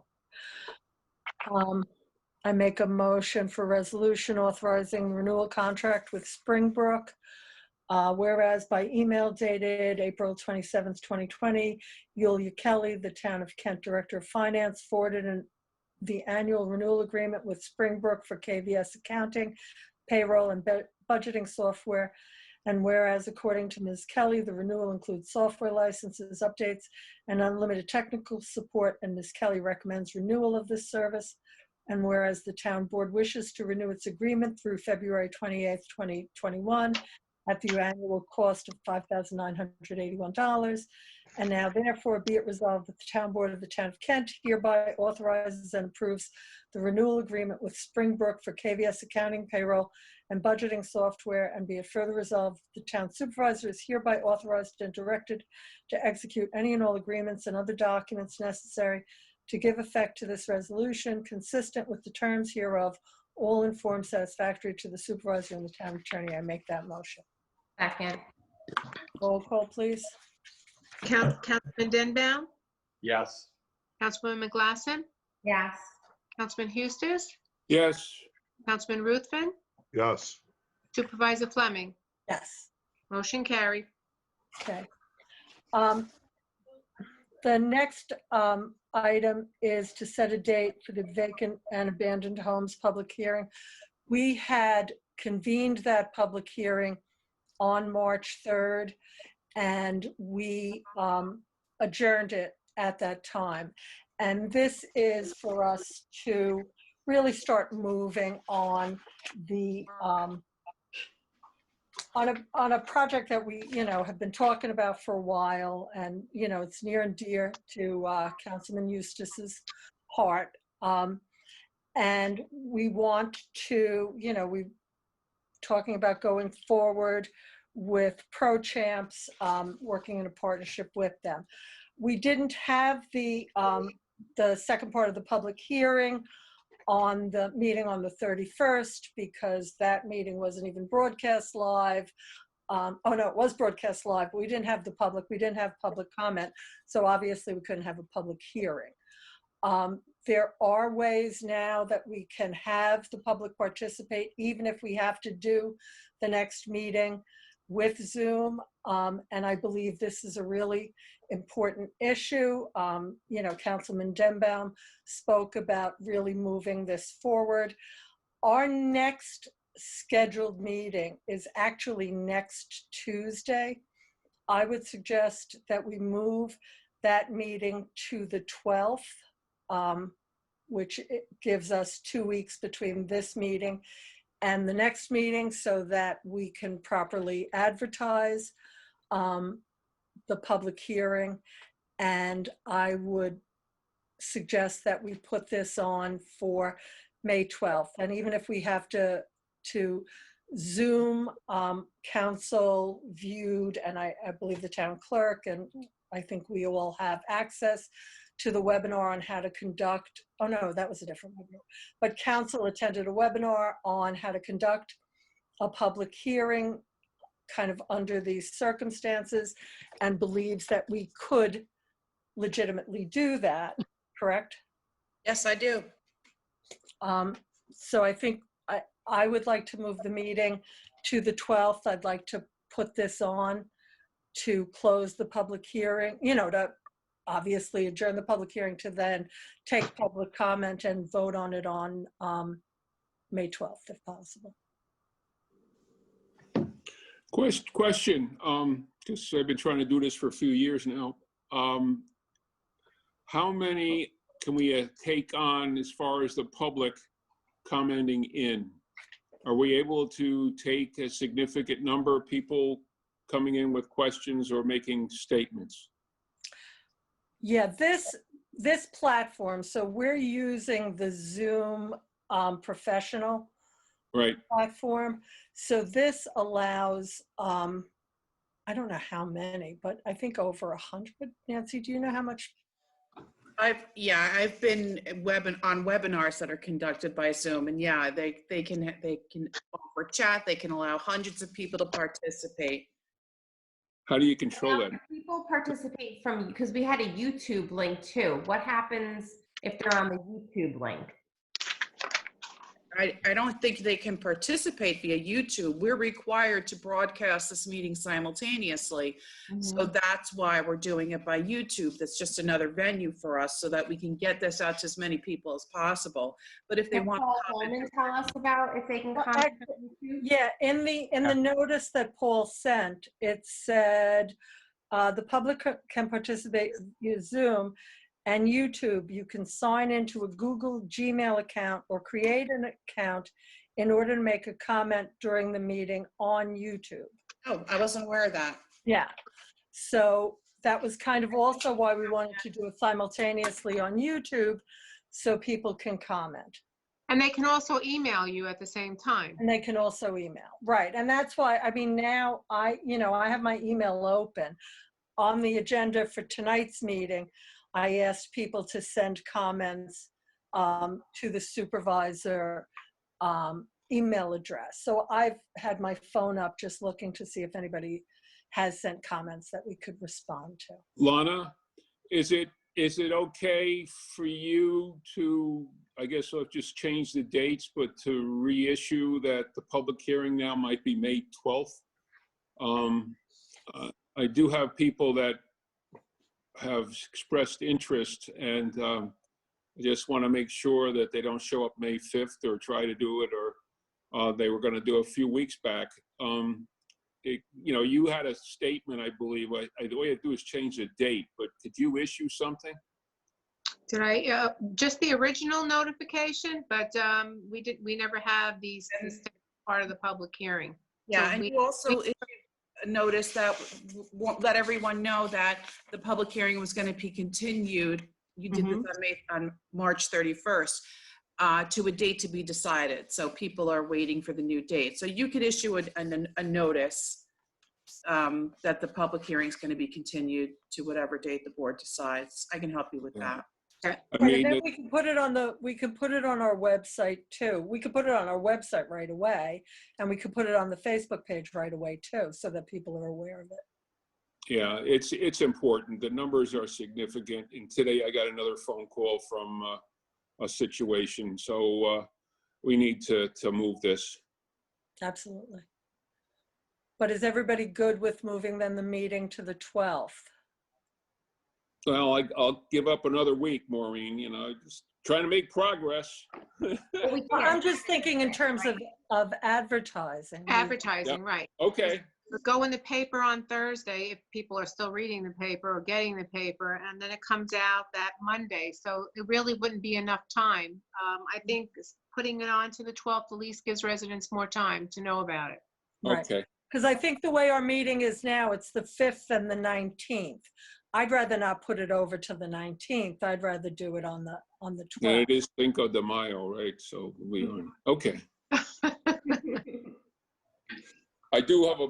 I make a motion for resolution authorizing renewal contract with Springbrook. Whereas by email dated April 27th, 2020, Yulia Kelly, the Town of Kent Director of Finance, forwarded the annual renewal agreement with Springbrook for KVS accounting, payroll, and budgeting software. And whereas according to Ms. Kelly, the renewal includes software licenses, updates, and unlimited technical support, and Ms. Kelly recommends renewal of this service. And whereas the town board wishes to renew its agreement through February 28th, 2021 at the annual cost of $5,981. And now therefore be it resolved that the town board of the Town of Kent hereby authorizes and approves the renewal agreement with Springbrook for KVS accounting, payroll, and budgeting software, and be it further resolved, the town supervisor is hereby authorized and directed to execute any and all agreements and other documents necessary to give effect to this resolution consistent with the terms hereof, all in form satisfactory to the supervisor and the town attorney. I make that motion. Second. Roll call, please. Councilman Denbaum, Yes. Councilwoman McGlasson, Yes. Councilman Eustace, Yes. Councilman Ruthven, Yes. Supervisor Fleming. Yes. Motion carried. Okay. The next item is to set a date for the vacant and abandoned homes public hearing. We had convened that public hearing on March 3rd, and we adjourned it at that time. And this is for us to really start moving on the on a project that we, have been talking about for a while, and, it's near and dear to Councilman Eustace's heart. And we want to, we're talking about going forward with Pro Champs, working in a partnership with them. We didn't have the second part of the public hearing on the meeting on the 31st because that meeting wasn't even broadcast live. Oh no, it was broadcast live, but we didn't have public comment. So obviously we couldn't have a public hearing. There are ways now that we can have the public participate, even if we have to do the next meeting with Zoom. And I believe this is a really important issue. Councilman Denbaum spoke about really moving this forward. Our next scheduled meeting is actually next Tuesday. I would suggest that we move that meeting to the 12th, which gives us 2 weeks between this meeting and the next meeting so that we can properly advertise the public hearing. And I would suggest that we put this on for May 12th. And even if we have to Zoom, council viewed, and I believe the town clerk, and I think we all have access to the webinar on how to conduct, oh no, that was a different webinar. But council attended a webinar on how to conduct a public hearing kind of under these circumstances and believes that we could legitimately do that, correct? Yes, I do. So I think I would like to move the meeting to the 12th. I'd like to put this on to close the public hearing, you know, to obviously adjourn the public hearing to then take public comment and vote on it on May 12th, if possible. Question, because I've been trying to do this for a few years now. How many can we take on as far as the public commenting in? Are we able to take a significant number of people coming in with questions or making statements? Yeah, this platform, so we're using the Zoom professional Right. platform. So this allows, I don't know how many, but I think over 100. Nancy, do you know how much? I've been on webinars that are conducted by Zoom, and yeah, they can offer chat. They can allow hundreds of people to participate. How do you control that? People participate from, because we had a YouTube link too. What happens if they're on the YouTube link? I don't think they can participate via YouTube. We're required to broadcast this meeting simultaneously. So that's why we're doing it by YouTube. That's just another venue for us so that we can get this out to as many people as possible. But if they want to comment, Tell us about if they can Well, comment on YouTube. Yeah, in the notice that Paul sent, it said the public can participate via Zoom and YouTube. You can sign into a Google Gmail account or create an account in order to make a comment during the meeting on YouTube. oh, I wasn't aware of that. Yeah, so that was kind of also why we wanted to do it simultaneously on YouTube so people can comment. And they can also email you at the same time. And they can also email, right? And that's why, I mean, now I have my email open. On the agenda for tonight's meeting, I asked people to send comments to the supervisor email address. So I've had my phone up just looking to see if anybody has sent comments that we could respond to. Lana, is it okay for you to, I guess I'll just change the dates, but to reissue that the public hearing now might be May 12th? I do have people that have expressed interest, and I just want to make sure that they don't show up May 5th or try to do it, or they were going to do a few weeks back. You had a statement, I believe. The way I do is change the date, but could you issue something? Did I, just the original notification, but we never have these part of the public hearing. Yeah, So and we- you also noticed that, let everyone know that the public hearing was going to be continued. You did this on March 31st to a date to be decided. So people are waiting for the new date. So you could issue a notice that the public hearing is going to be continued to whatever date the board decides. I can help you with that. I Right, mean, and then we can put it on our website too. We could put it on our website right away, and we could put it on the Facebook page right away too, so that people are aware of it. yeah, it's important. The numbers are significant. And today I got another phone call from a situation. So we need to move this. Absolutely. But is everybody good with moving then the meeting to the 12th? Well, I'll give up another week, Maureen, just trying to make progress. I'm just thinking in terms of advertising. Advertising, right. Okay. Go in the paper on Thursday if people are still reading the paper or getting the paper, and then it comes out that Monday. So it really wouldn't be enough time. I think putting it on to the 12th at least gives residents more time to know about it. Right. Okay. Because I think the way our meeting is now, it's the 5th and the 19th. I'd rather not put it over to the 19th. I'd rather do it on the 12th. And it is Cinco de Mayo, right? So we are, okay. I do have a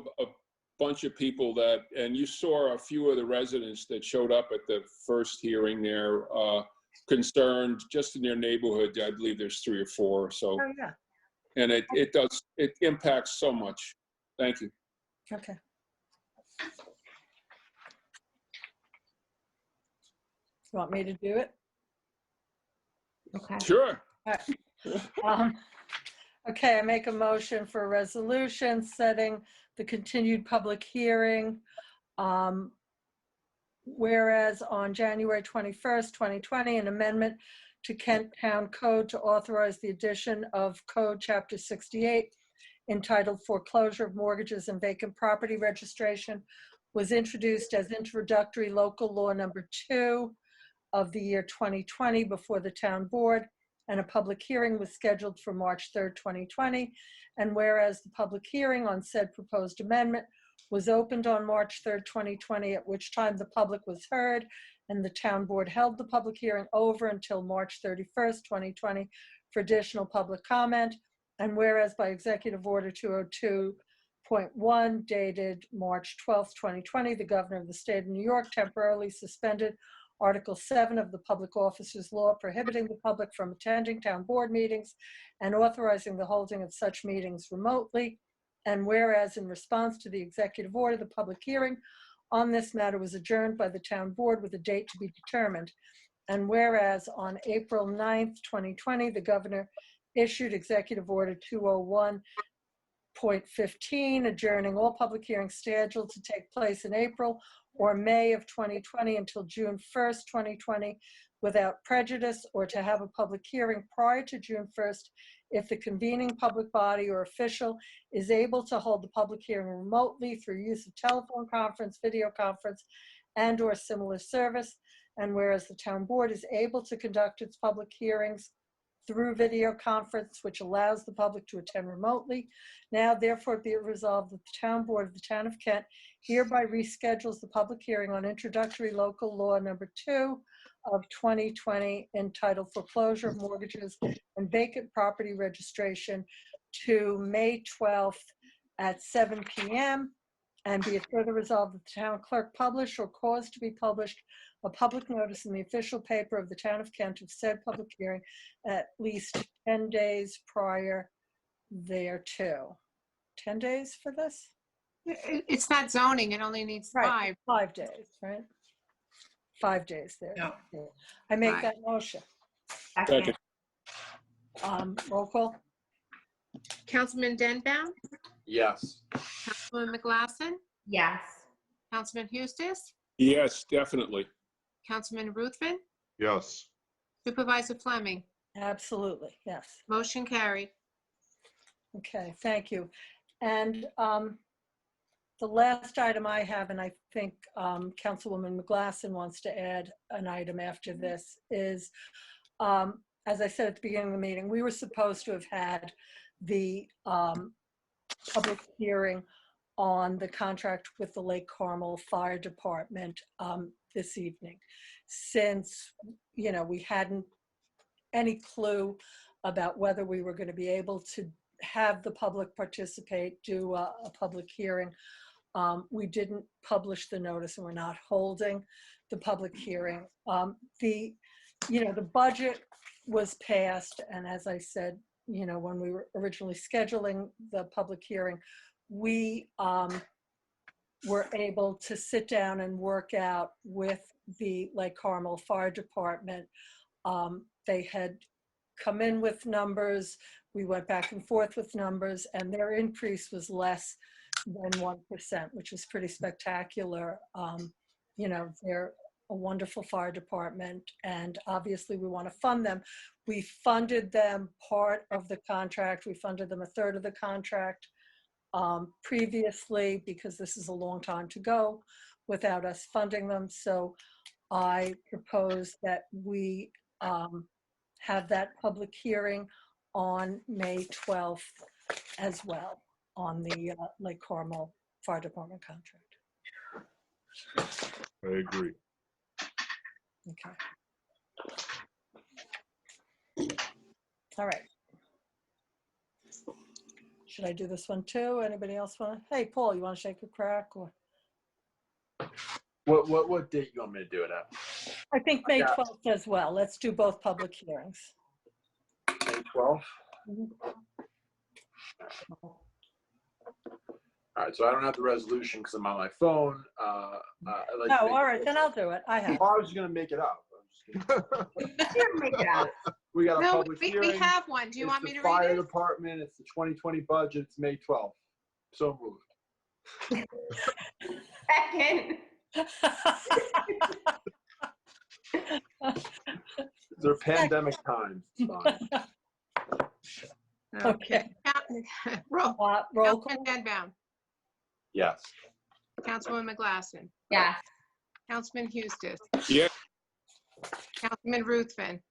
bunch of people that, and you saw a few of the residents that showed up at the first hearing there, concerned just in their neighborhood. I believe there's 3 or 4. So, Oh, yeah. and it impacts so much. Thank you. Okay. You want me to do it? Okay. Sure. Okay, I make a motion for a resolution setting the continued public hearing. Whereas on January 21st, 2020, an amendment to Kent Town Code to authorize the addition of Code Chapter 68 entitled Foreclosure of Mortgages and Vacant Property Registration was introduced as introductory local law number 2 of the year 2020 before the town board, and a public hearing was scheduled for March 3rd, 2020. And whereas the public hearing on said proposed amendment was opened on March 3rd, 2020, at which time the public was heard, and the town board held the public hearing over until March 31st, 2020 for additional public comment. And whereas by Executive Order 202.1 dated March 12th, 2020, the governor of the state of New York temporarily suspended Article 7 of the Public Officers Law prohibiting the public from attending town board meetings and authorizing the holding of such meetings remotely. And whereas in response to the executive order, the public hearing on this matter was adjourned by the town board with a date to be determined. And whereas on April 9th, 2020, the governor issued Executive Order 201.15, adjourning all public hearings scheduled to take place in April or May of 2020 until June 1st, 2020, without prejudice, or to have a public hearing prior to June 1st if the convening public body or official is able to hold the public hearing remotely through use of telephone conference, video conference, and or similar service. And whereas the town board is able to conduct its public hearings through video conference, which allows the public to attend remotely. Now, therefore, be it resolved that the town board of the town of Kent hereby reschedules the public hearing on introductory local law number 2 of 2020 entitled Foreclosure of Mortgages and Vacant Property Registration to May 12th at 7 p.m. And be it further resolved that the town clerk publish or cause to be published a public notice in the official paper of the town of Kent of said public hearing at least 10 days prior thereto. 10 days for this? It's not zoning, it only needs 5. Right, 5 days, right? 5 days there. Yeah. I make Right. that motion. Second. Roll call? Councilman Denbaum, Yes. Councilwoman McGlasson, Yes. Councilman Hustis, Yes, definitely. Councilman Ruthven, Yes. Supervisor Fleming. Absolutely, yes. Motion carried. Okay, thank you. And the last item I have, and I think Councilwoman McGlasson wants to add an item after this, is, as I said at the beginning of the meeting, we were supposed to have had the public hearing on the contract with the Lake Carmel Fire Department this evening. Since, you know, we hadn't any clue about whether we were going to be able to have the public participate, do a public hearing. We didn't publish the notice and we're not holding the public hearing. The budget was passed, and as I said, you know, when we were originally scheduling the public hearing, we were able to sit down and work out with the Lake Carmel Fire Department. They had come in with numbers. We went back and forth with numbers, and their increase was less than 1%, which was pretty spectacular. You know, they're a wonderful fire department, and obviously we want to fund them. We funded them part of the contract. We funded them a third of the contract previously, because this is a long time to go without us funding them. So I propose that we have that public hearing on May 12th as well on the Lake Carmel Fire Department contract. I agree. Okay. All right. Should I do this one too? Anybody else want to? Hey, Paul, you want to shake a crack? Or What date you want me to do it at? I think May Yeah. 12th as well. Let's do both public hearings. May 12th? Mhm. All right, so I don't have the resolution because I'm on my phone. I'd like to Oh, make- all right, then I'll do it. I have. Oh, I was just gonna make it up. We got a No, public we hearing. have one. Do you It's want the me to Fire read it? department, it's the 2020 budget, it's May 12th. So moved. Second. They're pandemic times, it's fine. Okay. Roll. Roll Councilman call. Denbound, Yes. Councilwoman McGlasson, Yes. Councilman Eustace, Yeah, Councilman Ruthven,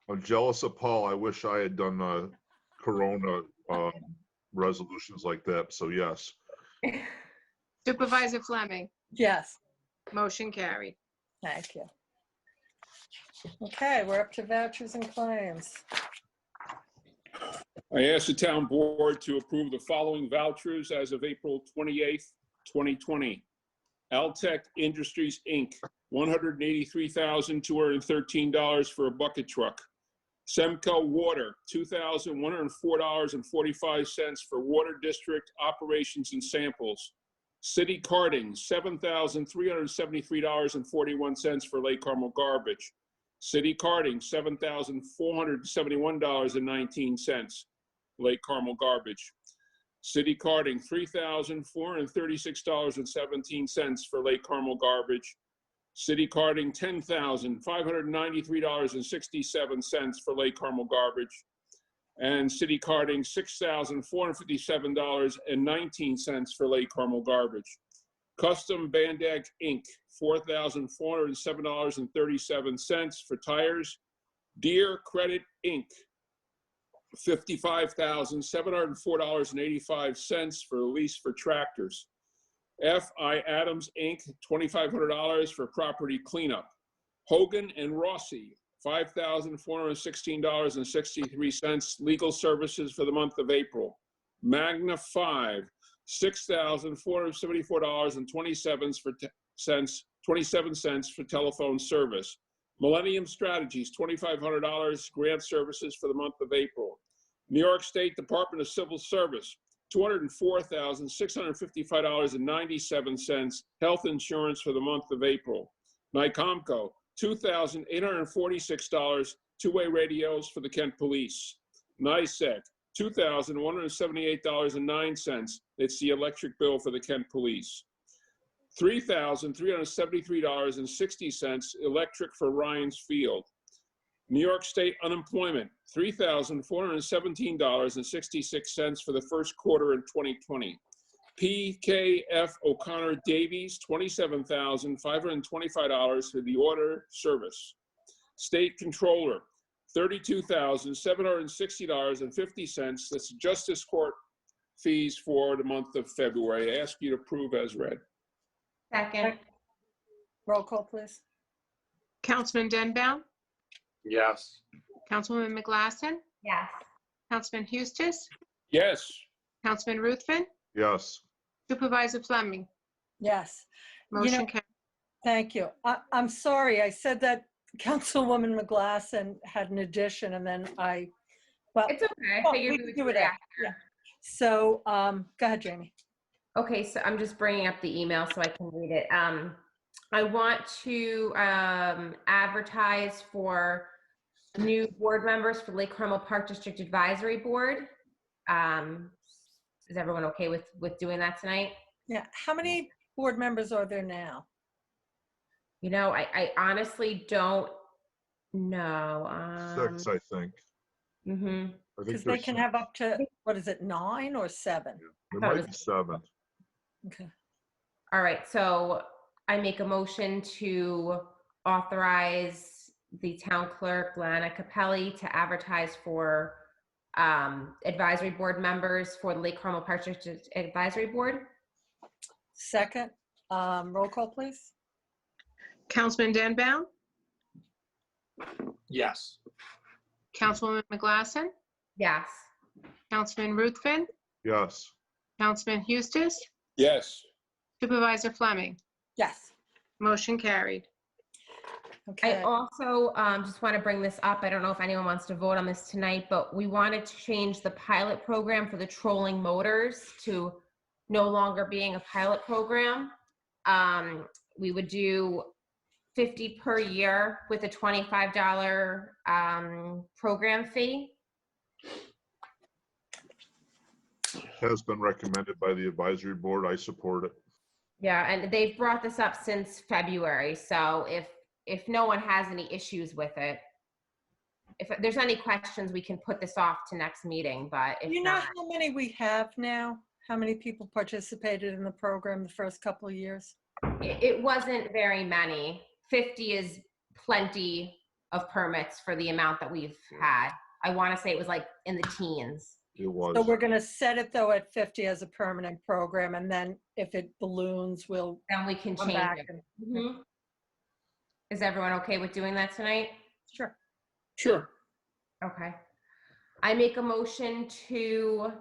I'm jealous of Paul. I wish I had done Corona resolutions like that. So yes. Supervisor Fleming, Yes, motion carried. thank you. Okay, we're up to vouchers and claims. I ask the town board to approve the following vouchers as of April 28th, 2020. Altech Industries, Inc., $183,213 for a bucket truck. Semco Water, $2,104.45 for water district operations and samples. City Carding, $7,373.41 for Lake Carmel garbage. City Carding, $7,471.19, Lake Carmel garbage. City Carding, $3,436.17 for Lake Carmel garbage. City Carding, $10,593.67 for Lake Carmel garbage. And City Carding, $6,457.19 for Lake Carmel garbage. Custom Bandag Inc., $4,407.37 for tires. Deere Credit Inc., $55,704.85 for lease for tractors. F.I. Adams Inc., $2,500 for property cleanup. Hogan and Rossi, $5,416.63 legal services for the month of April. Magna 5, $6,474.27 for telephone service. Millennium Strategies, $2,500 grant services for the month of April. New York State Department of Civil Service, $204,655.97 health insurance for the month of April. NICOMCO, $2,846 two-way radios for the Kent Police. NICEC, $2,178.09. It's the electric bill for the Kent Police. $3,373.60 electric for Ryan's Field. New York State unemployment, $3,417.66 for the first quarter in 2020. PKF O'Connor Davies, $27,525 for the order service. State Controller, $32,760.50. That's Justice Court fees for the month of February. I ask you to approve as read. Second. Roll call, please. Councilman Denbound, Yes. Councilwoman McGlasson, Yes. Councilman Eustace, Yes. Councilman Ruthven, Yes. Supervisor Fleming, Yes, motion carried. thank you. I'm sorry, I said that Councilwoman McGlasson had an addition and then well, It's okay. I oh, figured we we can would do do it it after. after. Yeah. So, go ahead, Jamie. Okay, so I'm just bringing up the email so I can read it. I want to advertise for new board members for Lake Carmel Park District Advisory Board. Is everyone okay with doing that tonight? Yeah, how many board members are there now? You know, I honestly don't know. 6, I think. Mm-hmm. I think Because they there's can 6. have up to, what is it, 9 or 7? There thought it might be was- 7. Okay. All right, so I make a motion to authorize the town clerk, Lana Capelli, to advertise for advisory board members for the Lake Carmel Park District Advisory Board. Second, roll call, please. Councilman Denbound, Yes. Councilwoman McGlasson, Yes. Councilman Ruthven, Yes. Councilman Eustace, Yes. Supervisor Fleming. Yes. Motion carried. I Okay. also just want to bring this up. I don't know if anyone wants to vote on this tonight, but we wanted to change the pilot program for the trolling motors to no longer being a pilot program. We would do 50 per year with a $25 program fee. Has been recommended by the advisory board. I support it. Yeah, and they've brought this up since February, so if no one has any issues with it, if there's any questions, we can put this off to next meeting, but if You know not, how many we have now? How many people participated in the program the first couple of years? it wasn't very many. 50 is plenty of permits for the amount that we've had. I want to say it was like in the teens. It was. So we're going to set it though at 50 as a permanent program, and then if it balloons, we'll Then we can come change back it. and, Mhm. Is everyone okay with doing that tonight? sure. Sure. Okay. I make a motion to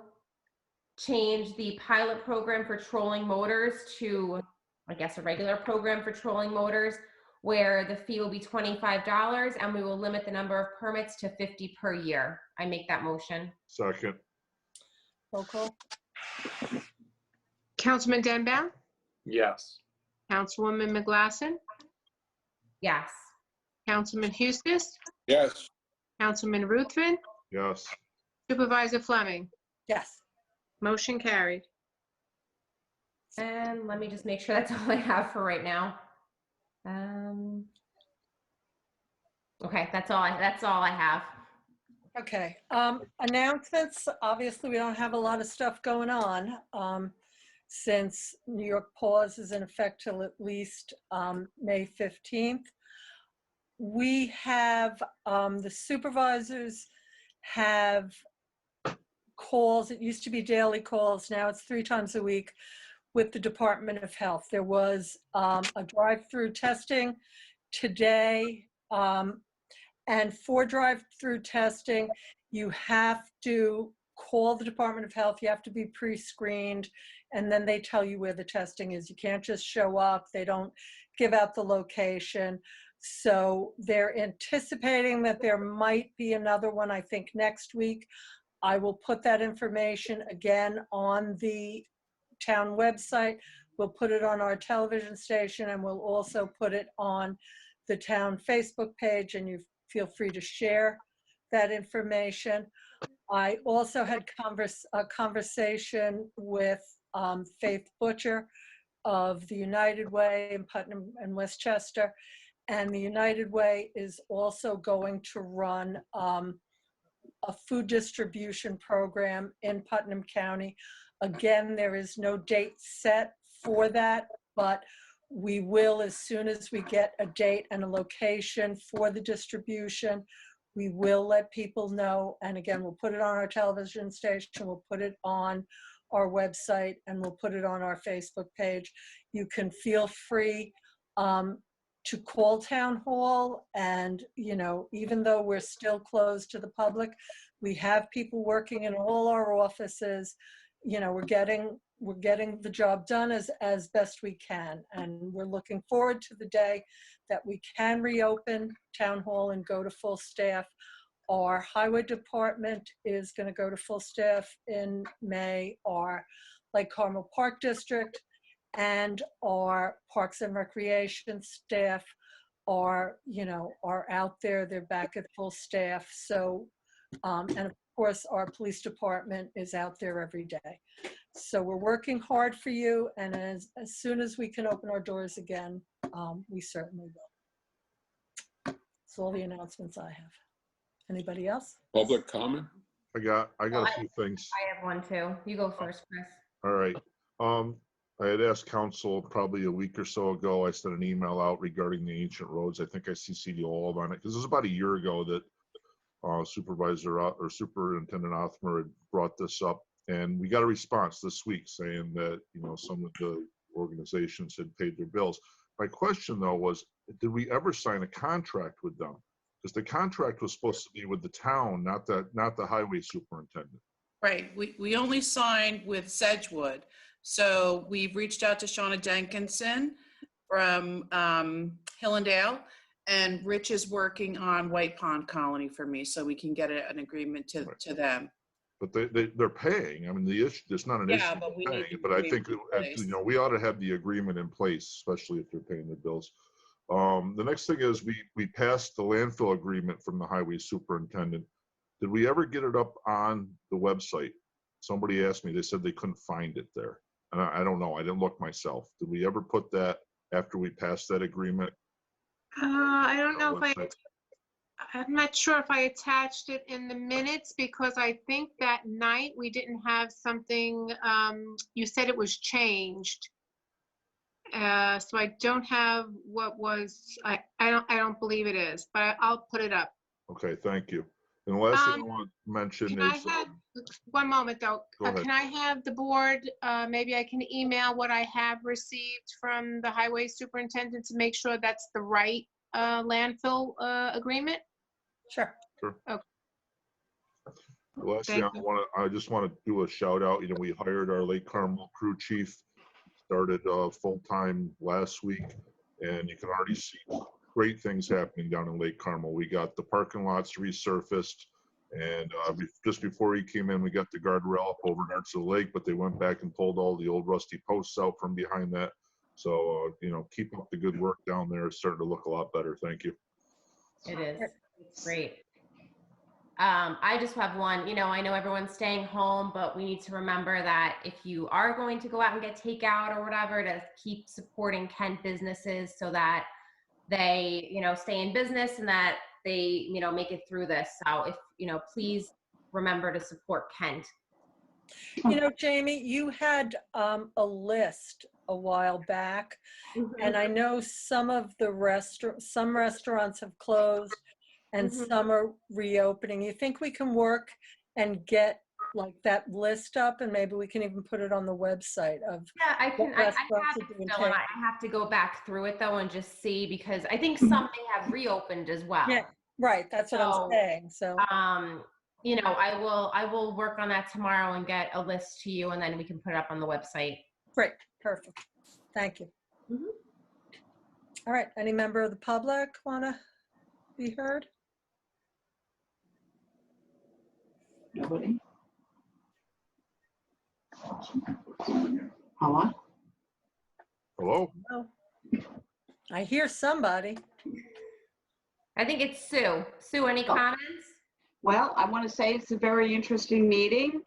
change the pilot program for trolling motors to, I guess, a regular program for trolling motors, where the fee will be $25 and we will limit the number of permits to 50 per year. I make that motion. Second. Roll call. Councilman Denbow, Yes. Councilwoman McGlasson, Yes. Councilman Eustace, Yes. Councilman Ruthven, Yes. Supervisor Fleming. Yes. Motion carried. And let me just make sure that's all I have for right now. Okay, that's all I have. Okay. Announcements. Obviously, we don't have a lot of stuff going on since New York pause is in effect till at least May 15th. We have, the supervisors have calls. It used to be daily calls. Now it's 3 times a week with the Department of Health. There was a drive-through testing today. And for drive-through testing, you have to call the Department of Health. You have to be pre-screened, and then they tell you where the testing is. You can't just show up. They don't give out the location. So they're anticipating that there might be another one, I think, next week. I will put that information again on the town website. We'll put it on our television station, and we'll also put it on the town Facebook page, and you feel free to share that information. I also had a conversation with Faith Butcher of the United Way in Putnam and Westchester. And the United Way is also going to run a food distribution program in Putnam County. Again, there is no date set for that, but we will, as soon as we get a date and a location for the distribution, we will let people know. And again, we'll put it on our television station, we'll put it on our website, and we'll put it on our Facebook page. You can feel free to call Town Hall, and, you know, even though we're still closed to the public, we have people working in all our offices. You know, we're getting the job done as best we can, and we're looking forward to the day that we can reopen Town Hall and go to full staff. Our highway department is going to go to full staff in May. Our Lake Carmel Park District and our Parks and Recreation staff are out there. They're back at full staff. So, and of course, our police department is out there every day. So we're working hard for you, and as soon as we can open our doors again, we certainly will. That's all the announcements I have. Anybody else? Public comment? I got a few things. I have one too. You go first, Chris. All right. I had asked council probably a week or so ago. I sent an email out regarding the ancient roads. I think I CC'd you all on it because it was about a year ago that Superintendent Othmer had brought this up, and we got a response this week saying that, you know, some of the organizations had paid their bills. My question though was, did we ever sign a contract with them? Because the contract was supposed to be with the town, not the highway superintendent. Right, we only signed with Sedgewood. So we've reached out to Shauna Jenkinson from Hillendale, and Rich is working on White Pond Colony for me, so we can get an agreement to them. But they're paying. I mean, the issue, it's not an issue. Yeah, but we need paying, the but I think, agreement in place. we ought to have the agreement in place, especially if they're paying their bills. The next thing is we passed the landfill agreement from the highway superintendent. Did we ever get it up on the website? Somebody asked me, they said they couldn't find it there. And I don't know, I didn't look myself. Did we ever put that after we passed that agreement? I don't know if Website? I'm not sure if I attached it in the minutes because I think that night we didn't have something, you said it was changed. So I don't have what was, I don't believe it is, but I'll put it up. Okay, thank you. And the last thing I want to mention Can I is, have, one moment though, Go ahead. can I have the board, maybe I can email what I have received from the highway superintendent to make sure that's the right landfill agreement? Sure. the last thing Thank you. I just want to do a shout out. We hired our Lake Carmel crew chief, started full-time last week, and you can already see great things happening down in Lake Carmel. We got the parking lots resurfaced, and just before he came in, we got the guardrail up over Darts of the Lake, but they went back and pulled all the old rusty posts out from behind that. So, keep up the good work down there. It's starting to look a lot better. Thank you. It is. It's great. I just have one, I know everyone's staying home, but we need to remember that if you are going to go out and get takeout or whatever, to keep supporting Kent businesses so that they, stay in business and that they, make it through this. So if, please remember to support Kent. Jamie, you had a list a while back, and I know some of the some restaurants have closed and some are reopening. You think we can work and get like that list up, and maybe we can even put it on the website of Yeah, I can. I have it still, and I have to go back through it though and just see, because I think something have reopened as well. Yeah, right. That's what I'm saying. So, I will work on that tomorrow and get a list to you, and then we can put it up on the website. great, perfect. Thank you. All right. Any member of the public want to be heard? Nobody? Hello? Hello? Oh, I hear somebody. I think it's Sue. Sue, any comments? Well, I want to say it's a very interesting meeting,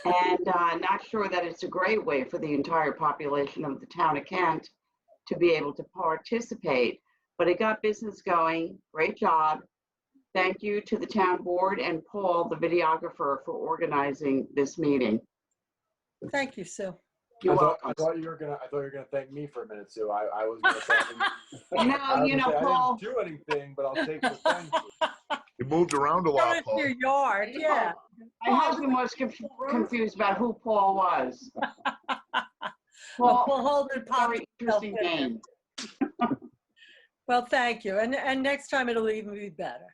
and not sure that it's a great way for the entire population of the town of Kent to be able to participate, but it got business going. Great job. Thank you to the town board and Paul, the videographer, for organizing this meeting. Thank you, Sue. You're welcome. I thought you were gonna thank me for a minute, Sue. I was gonna say, Paul. I didn't do anything, but I'll take the thank you. You moved around a Go lot, into Paul. your yard, yeah. My husband was confused about who Paul was. Well, Paul, Holden popped very himself interesting in there. name. Well, thank you. And next time it'll even be better.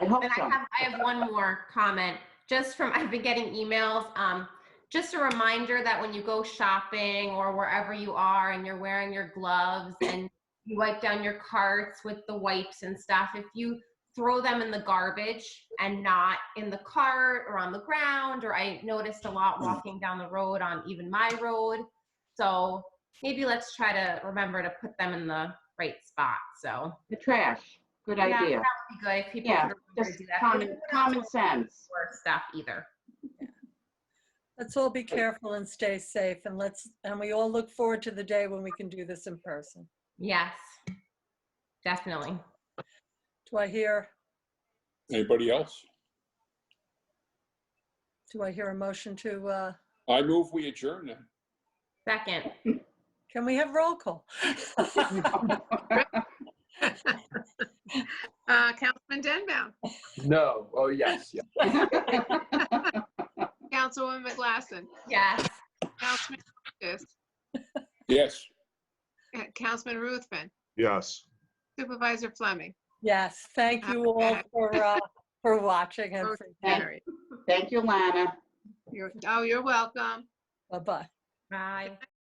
I hope And so. I have one more comment. Just from, I've been getting emails. Just a reminder that when you go shopping or wherever you are and you're wearing your gloves and you wipe down your carts with the wipes and stuff, if you throw them in the garbage and not in the cart or on the ground, or I noticed a lot walking down the road on even my road. So maybe let's try to remember to put them in the right spot. So The trash. Good yeah, idea. that would be good if people Yeah, could remember just to do that. common sense. Or stuff either. Let's all be careful and stay safe, and we all look forward to the day when we can do this in person. Yes, definitely. Do I hear Anybody else? a motion to, I move we adjourn then. Second. can we have roll call? Councilman Denbound, No. Oh, yes. Councilwoman McGlasson, Yes. Councilman Lucas, Yes. Councilman Ruthven, Yes. Supervisor Fleming. Yes, thank you all for watching and for Carried. Thank you, Lana. You're welcome. Bye-bye. Bye.